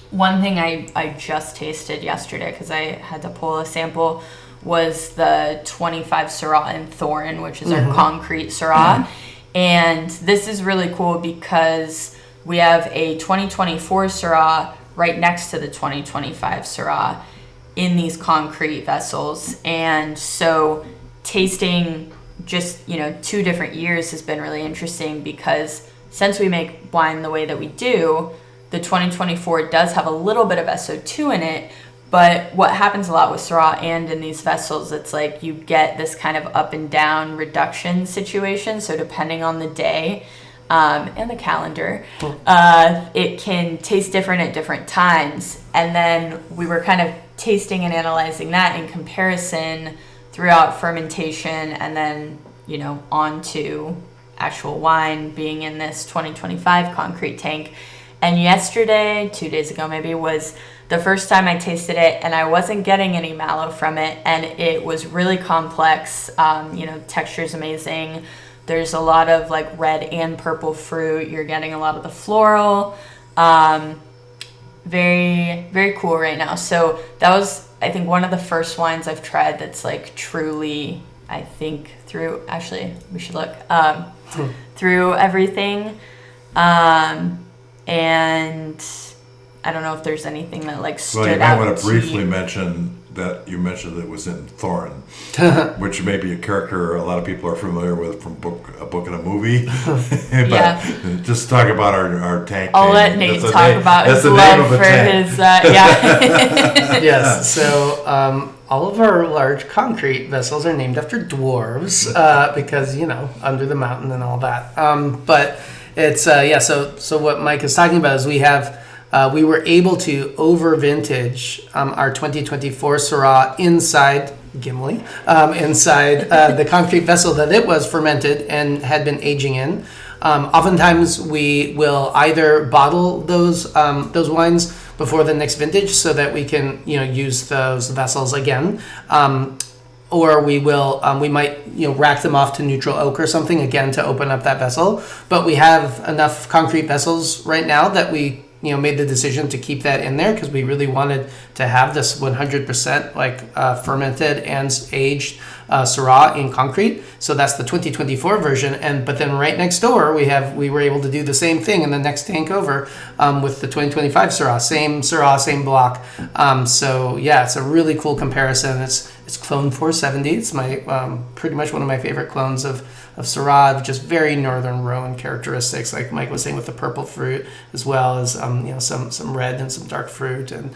One thing I just tasted yesterday, because I had to pull a sample, was the 25 Syrah in Thorn, which is our concrete Syrah. And this is really cool because we have a 2024 Syrah right next to the 2025 Syrah in these concrete vessels. And so tasting just, you know, 2 different years has been really interesting because since we make wine the way that we do, the 2024 does have a little bit of SO2 in it, but what happens a lot with Syrah and in these vessels, it's like you get this kind of up and down reduction situation. So depending on the day and the calendar, it can taste different at different times. And then we were kind of tasting and analyzing that in comparison throughout fermentation and then, you know, onto actual wine being in this 2025 concrete tank. And yesterday, 2 days ago maybe, was the first time I tasted it, and I wasn't getting any mallow from it, and it was really complex. You know, texture's amazing. There's a lot of like red and purple fruit. You're getting a lot of the floral. Very, very cool right now. So that was, I think, one of the first wines I've tried that's like truly, I think, through, actually, we should look, through everything. And I don't know if there's anything that like stood out. Well, you might want to briefly mention that you mentioned it was in Thorn, which may be a character a lot of people are familiar with from a book and a movie. But yeah. Just talk about our tank. I'll let Nate talk about his love for his, Yes, so all of our large concrete vessels are named after dwarves because, you know, under the mountain and all that. But it's, so what Mike is talking about is we were able to over vintage our 2024 Syrah inside Gimli, inside the concrete vessel that it was fermented and had been aging in. Oftentimes we will either bottle those wines before the next vintage so that we can, use those vessels again. Or we might, rack them off to neutral oak or something again to open up that vessel. But we have enough concrete vessels right now that we, made the decision to keep that in there because we really wanted to have this 100% fermented and aged Syrah in concrete. So that's the 2024 version. But then right next door we were able to do the same thing in the next tank over with the 2025 Syrah, same block. So yeah, it's a really cool comparison. It's clone 470. It's my pretty much one of my favorite clones of Syrah, just very Northern Rhone characteristics, like Mike was saying with the purple fruit, as well as some red and some dark fruit, and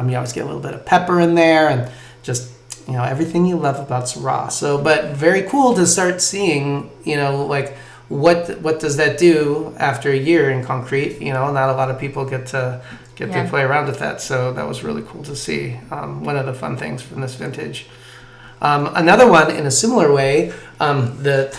you always get a little bit of pepper in there, and just everything you love about Syrah. So, but very cool to start seeing, what does that do after a year in concrete? Not a lot of people get to play around with that, so that was really cool to see. One of the fun things from this vintage. Another one in a similar way, the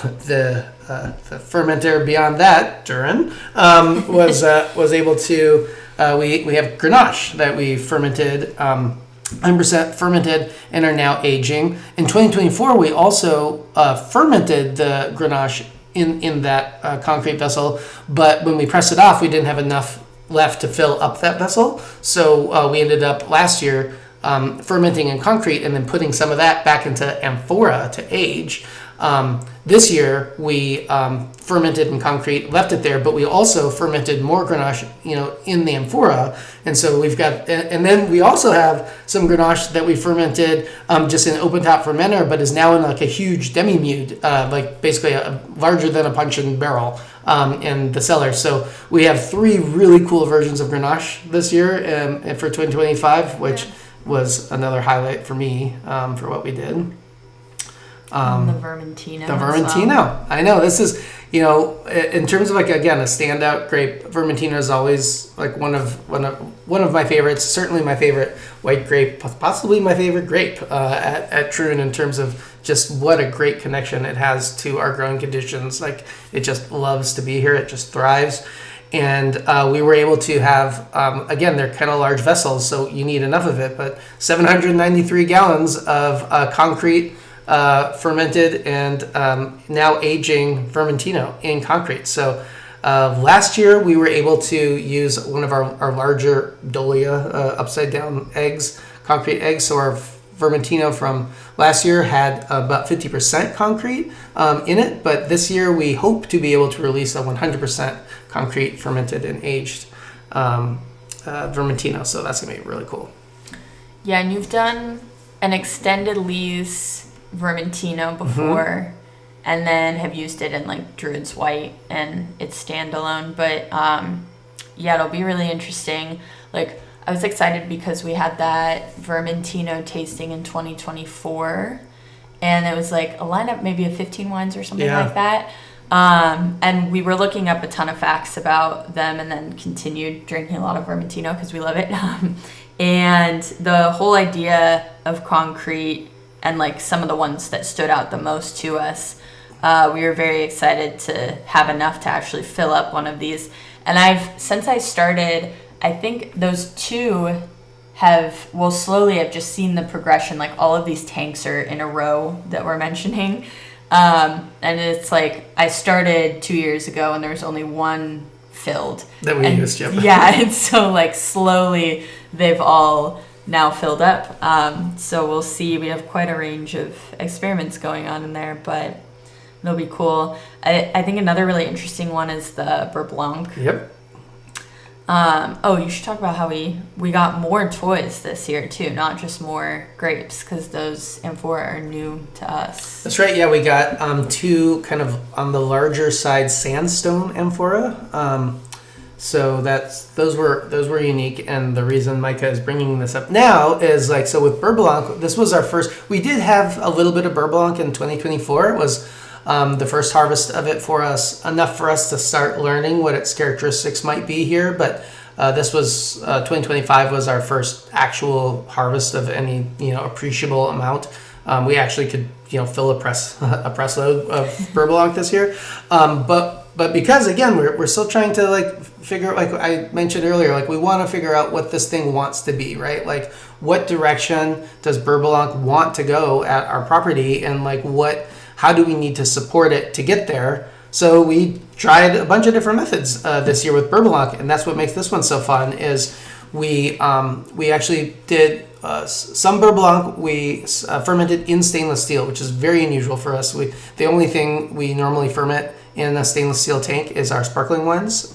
fermenter beyond that, Troon, was able to. We have Grenache that we fermented, 100% fermented, and are now aging. In 2024, we also fermented the Grenache in that concrete vessel, but when we pressed it off, we didn't have enough left to fill up that vessel. So we ended up last year fermenting in concrete and then putting some of that back into amphora to age. This year we fermented in concrete, left it there, but we also fermented more Grenache, in the amphora. And so we've got, and then we also have some Grenache that we fermented just in open top fermenter, but is now in like a huge demi-mude, basically larger than a puncheon barrel in the cellar. So we have 3 really cool versions of Grenache this year and for 2025, which was another highlight for me for what we did. The Vermentino. The Vermentino. Well. I know this is, in terms of a standout grape. Vermentino is always like one of my favorites. Certainly my favorite white grape, possibly my favorite grape at Troon in terms of just what a great connection it has to our growing conditions. Like it just loves to be here. It just thrives. And we were able to have, again, they're kind of large vessels, so you need enough of it, but 793 gallons of concrete fermented and now aging Vermentino in concrete. So last year we were able to use one of our larger Dolia upside down eggs, concrete eggs. So our Vermentino from last year had about 50% concrete in it, but this year we hope to be able to release a 100% concrete fermented and aged Vermentino. So that's going to be really cool. Yeah, and you've done an extended lease Vermentino before, and then have used it in like Druid's White and it's standalone. But it'll be really interesting. Like I was excited because we had that Vermentino tasting in 2024, and it was like a lineup maybe of 15 wines or something like that. And we were looking up a ton of facts about them and then continued drinking a lot of Vermentino because we love it. And the whole idea of concrete and like some of the ones that stood out the most to us, we were very excited to have enough to actually fill up one of these. And since I started, I think those 2 slowly I've just seen the progression. Like all of these tanks are in a row that we're mentioning. And it's like I started 2 years ago and there was only one filled. That we used, yep. Yeah, and so like slowly they've all now filled up. So we'll see. We have quite a range of experiments going on in there, but it'll be cool. I think another really interesting one is the Beurre Blanc. Yep. You should talk about how we got more toys this year too, not just more grapes, because those amphora are new to us. That's right. Yeah, we got 2 kind of on the larger side sandstone amphora. So those were unique, and the reason Micah is bringing this up now is with Beurre Blanc. This was our first. We did have a little bit of Beurre Blanc in 2024. It was the first harvest of it for us, enough for us to start learning what its characteristics might be here. But this was 2025 was our first actual harvest of any appreciable amount. We actually could fill a press load of Beurre Blanc this year, but but because again we're still trying to like figure, like I mentioned earlier, like we want to figure out what this thing wants to be, right? Like what direction does Beurre want to go at our property, and like how do we need to support it to get there? So we tried a bunch of different methods this year with Beurre, and that's what makes this one so fun. Is we actually did some Beurre we fermented in stainless steel, which is very unusual for us. The only thing we normally ferment in a stainless steel tank is our sparkling wines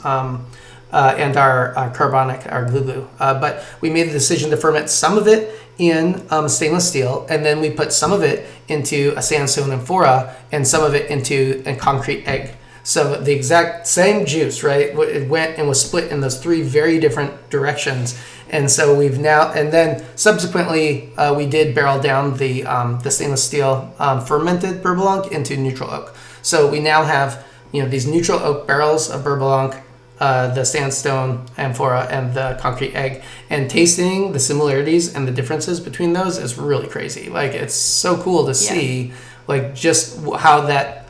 and our carbonic, our glue. But we made the decision to ferment some of it in stainless steel, and then we put some of it into a sandstone amphora and some of it into a concrete egg. So the exact same juice, right? It went and was split in those three very different directions. And so we've now, and then subsequently, we did barrel down the stainless steel fermented Beurre Blanc into neutral oak. So we now have, these neutral oak barrels of Beurre Blanc, the sandstone amphora, and the concrete egg. And tasting the similarities and the differences between those is really crazy. Like, it's so cool to see, like, just how that,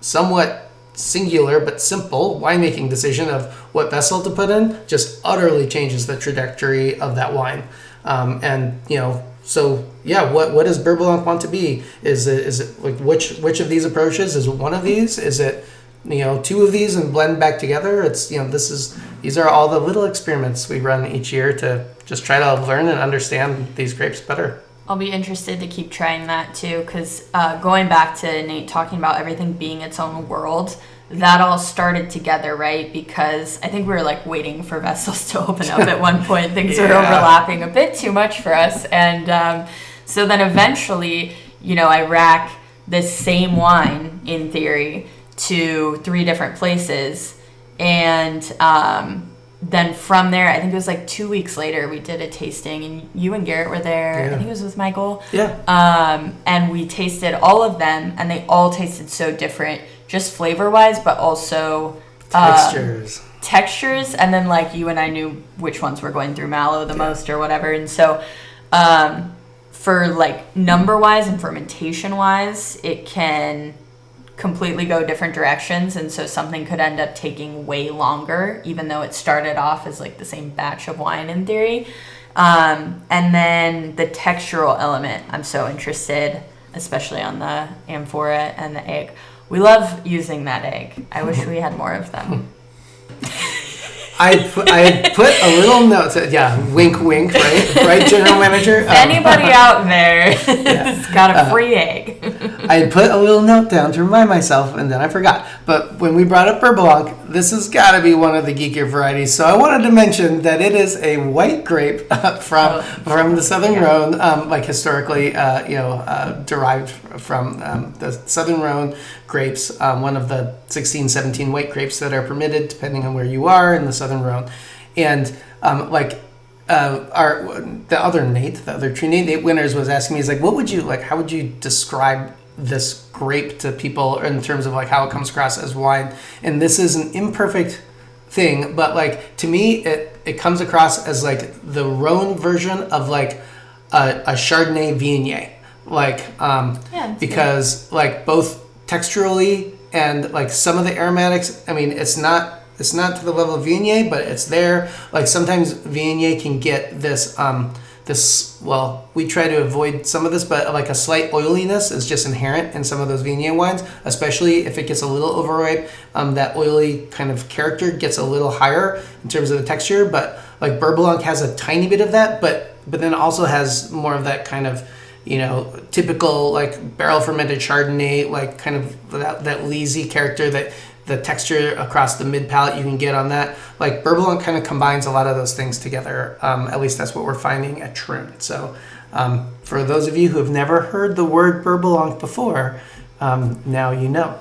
somewhat singular but simple winemaking decision of what vessel to put in just utterly changes the trajectory of that wine. What does Beurre Blanc want to be? Is it like which of these approaches? Is it one of these? Is it two of these and blend back together? It's these are all the little experiments we run each year to just try to learn and understand these grapes better. I'll be interested to keep trying that too, because going back to Nate talking about everything being its own world, that all started together, right? Because I think we were like waiting for vessels to open up at one point. Things were overlapping a bit too much for us. And so then eventually, I rack this same wine, in theory, to 3 different places. And then from there, I think it was like 2 weeks later, we did a tasting, and you and Garrett were there. I think it was with Michael. Yeah. And we tasted all of them, and they all tasted so different, just flavor-wise, but also textures. And then like you and I knew which ones were going through mallow the most or whatever. And so for like number-wise and fermentation-wise, it can completely go different directions, and so something could end up taking way longer, even though it started off as like the same batch of wine in theory. And then the textural element, I'm so interested, especially on the amphora and the egg. We love using that egg. I wish we had more of them. I put a little note. Wink, wink, right, General Manager? If anybody out there has got a free egg. I put a little note down to remind myself, and then I forgot. But when we brought up Beurre Blanc, this has got to be one of the geekier varieties. So I wanted to mention that it is a white grape from the Southern Rhone, like historically, derived from the Southern Rhone grapes, one of the 16, 17 white grapes that are permitted depending on where you are in the Southern Rhone. And the other Troon Nate Winners was asking me, he's like, how would you describe this grape to people in terms of like how it comes across as wine? And this is an imperfect thing, but like to me it comes across as like the Rhone version of like a Chardonnay Viognier, because like both texturally and like some of the aromatics, it's not to the level of Viognier, but it's there. Like sometimes Viognier can get this we try to avoid some of this, but like a slight oiliness is just inherent in some of those Viognier wines, especially if it gets a little overripe. That oily kind of character gets a little higher in terms of the texture, but like Beurre Blanc has a tiny bit of that, but then also has more of that kind of, typical like barrel fermented Chardonnay, like kind of that leesy character, that the texture across the mid palate you can get on that. Like Beurre Blanc kind of combines a lot of those things together. At least that's what we're finding at Troon. So for those of you who have never heard the word Beurre Blanc before, now you know.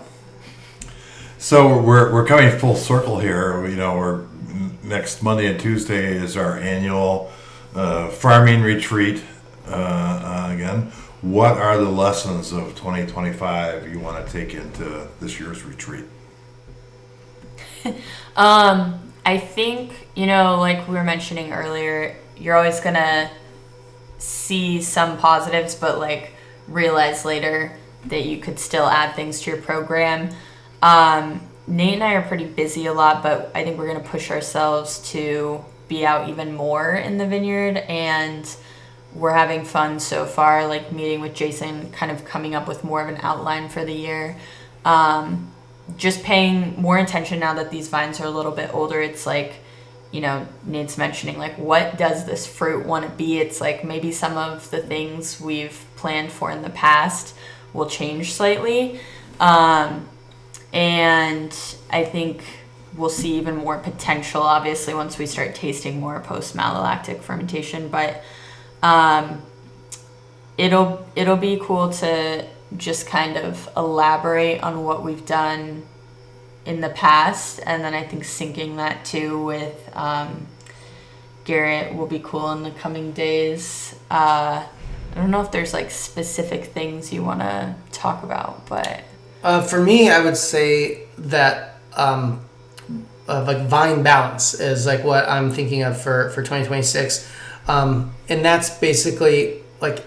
So we're coming full circle here. We're next Monday and Tuesday is our annual farming retreat. Again, what are the lessons of 2025 you want to take into this year's retreat? I think, like we were mentioning earlier, you're always going to see some positives, but like realize later that you could still add things to your program. Nate and I are pretty busy a lot, but I think we're going to push ourselves to be out even more in the vineyard, and we're having fun so far, like meeting with Jason, kind of coming up with more of an outline for the year. Just paying more attention now that these vines are a little bit older. It's like, you know, Nate's mentioning, like, what does this fruit want to be? It's like maybe some of the things we've planned for in the past will change slightly. And I think we'll see even more potential, obviously, once we start tasting more post-malolactic fermentation. But it'll be cool to just kind of elaborate on what we've done in the past, and then I think syncing that too with Garrett will be cool in the coming days. I don't know if there's like specific things you want to talk about, but For me, I would say that like vine balance is like what I'm thinking of for 2026. And that's basically like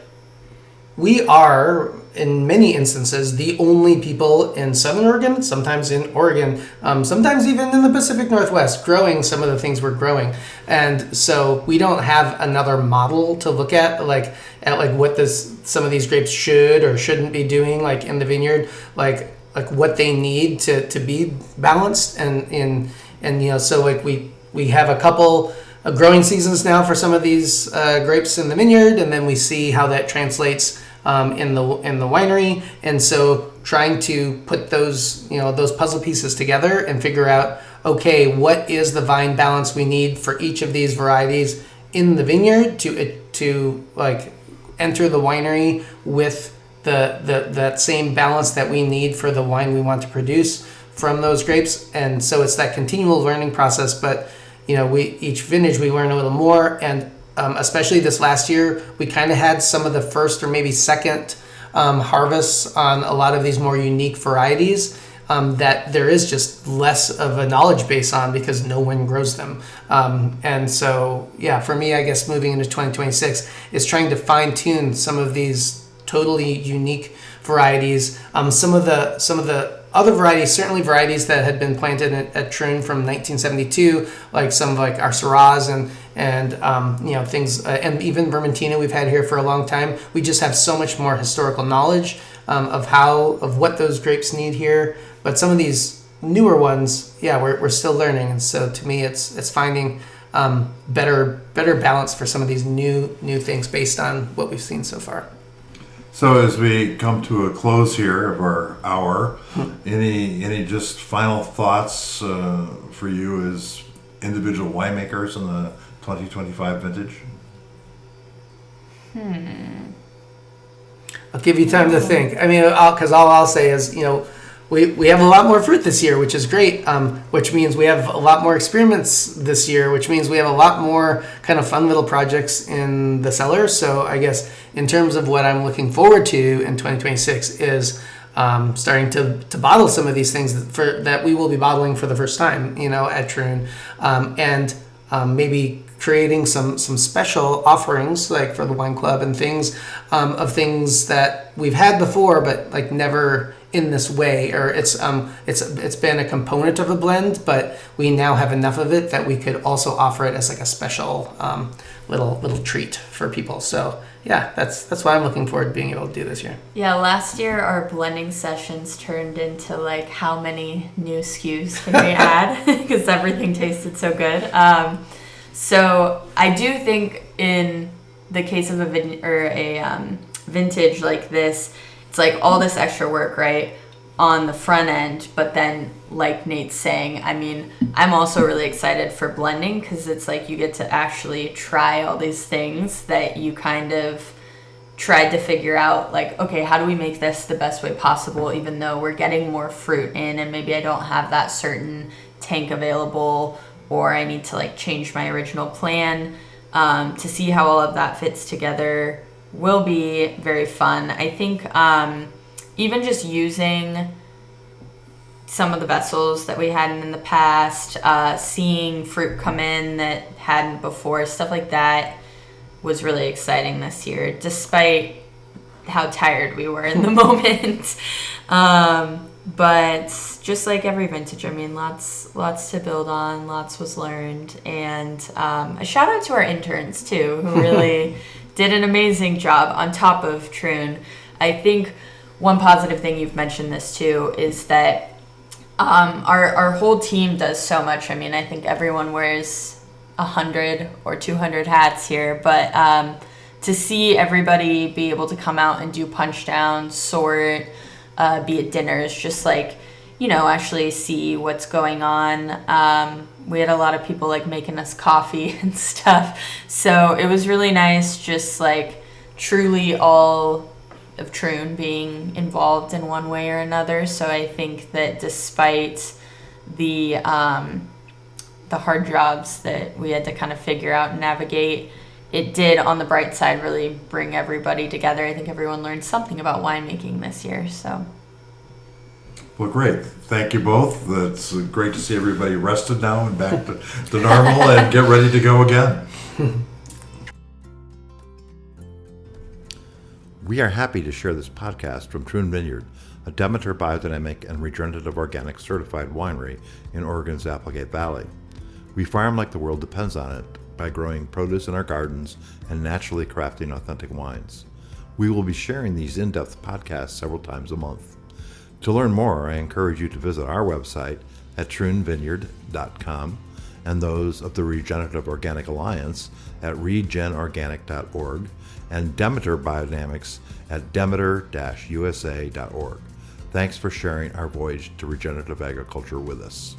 we are, in many instances, the only people in Southern Oregon, sometimes in Oregon, sometimes even in the Pacific Northwest, growing some of the things we're growing. And so we don't have another model to look at like what some of these grapes should or shouldn't be doing, like in the vineyard, like what they need to be balanced. And you know, so like we have a couple of growing seasons now for some of these grapes in the vineyard, and then we see how that translates in the winery. And so trying to put those puzzle pieces together and figure out, okay, what is the vine balance we need for each of these varieties in the vineyard to like enter the winery with that same balance that we need for the wine we want to produce from those grapes. And so it's that continual learning process. But you know, each vintage we learn a little more, and especially this last year, we kind of had some of the first or maybe second harvests on a lot of these more unique varieties that there is just less of a knowledge base on because no one grows them. And so, yeah, for me, I guess moving into 2026 is trying to fine tune some of these totally unique varieties. Some of the other varieties, certainly varieties that had been planted at Troon from 1972, like some of like our Syrahs and you know, things, and even Vermentina we've had here for a long time. We just have so much more historical knowledge of what those grapes need here. But some of these newer ones, yeah, we're still learning. And so to me, it's finding better balance for some of these new things based on what we've seen so far. So as we come to a close here of our hour, any just final thoughts for you as individual winemakers in the 2025 vintage? I'll give you time to think. I mean, because all I'll say is, you know, we have a lot more fruit this year, which is great, which means we have a lot more experiments this year, which means we have a lot more kind of fun little projects in the cellar. So I guess in terms of what I'm looking forward to in 2026 is starting to bottle some of these things that we will be bottling for the first time, you know, at Troon, and maybe creating some special offerings like for the wine club and things that we've had before, but like never in this way, or it's been a component of a blend, but we now have enough of it that we could also offer it as like a special little treat for people. So yeah, that's what I'm looking forward to being able to do this year. Yeah, last year our blending sessions turned into like how many new SKUs can we add because everything tasted so good. So I do think in the case of a vintage like this, it's like all this extra work, right, on the front end. But then, like Nate's saying, I mean, I'm also really excited for blending because it's like you get to actually try all these things that you kind of tried to figure out, like, okay, how do we make this the best way possible, even though we're getting more fruit in and maybe I don't have that certain tank available, or I need to like change my original plan. To see how all of that fits together will be very fun. I think even just using some of the vessels that we had in the past, seeing fruit come in that hadn't before, stuff like that was really exciting this year, despite how tired we were in the moment. But just like every vintage, I mean, lots to build on, lots was learned. And a shout out to our interns too, who really did an amazing job on top of Troon. I think one positive thing, you've mentioned this too, is that our whole team does so much. I mean, I think everyone wears 100 or 200 hats here, but to see everybody be able to come out and do punch downs, sort, be at dinners, just like, actually see what's going on. We had a lot of people like making us coffee and stuff. So it was really nice, just like truly all of Troon being involved in one way or another. So I think that despite the hard jobs that we had to kind of figure out and navigate, it did, on the bright side, really bring everybody together. I think everyone learned something about winemaking this year. So, well, great. Thank you both. It's great to see everybody rested now and back to normal and get ready to go again. We are happy to share this podcast from Troon Vineyard, a Demeter biodynamic and regenerative organic certified winery in Oregon's Applegate Valley. We farm like the world depends on it, by growing produce in our gardens and naturally crafting authentic wines. We will be sharing these in-depth podcasts several times a month. To learn more, I encourage you to visit our website at troonvineyard.com and those of the Regenerative Organic Alliance at regenorganic.org and Demeter Biodynamics at demeter-usa.org. Thanks for sharing our voyage to regenerative agriculture with us.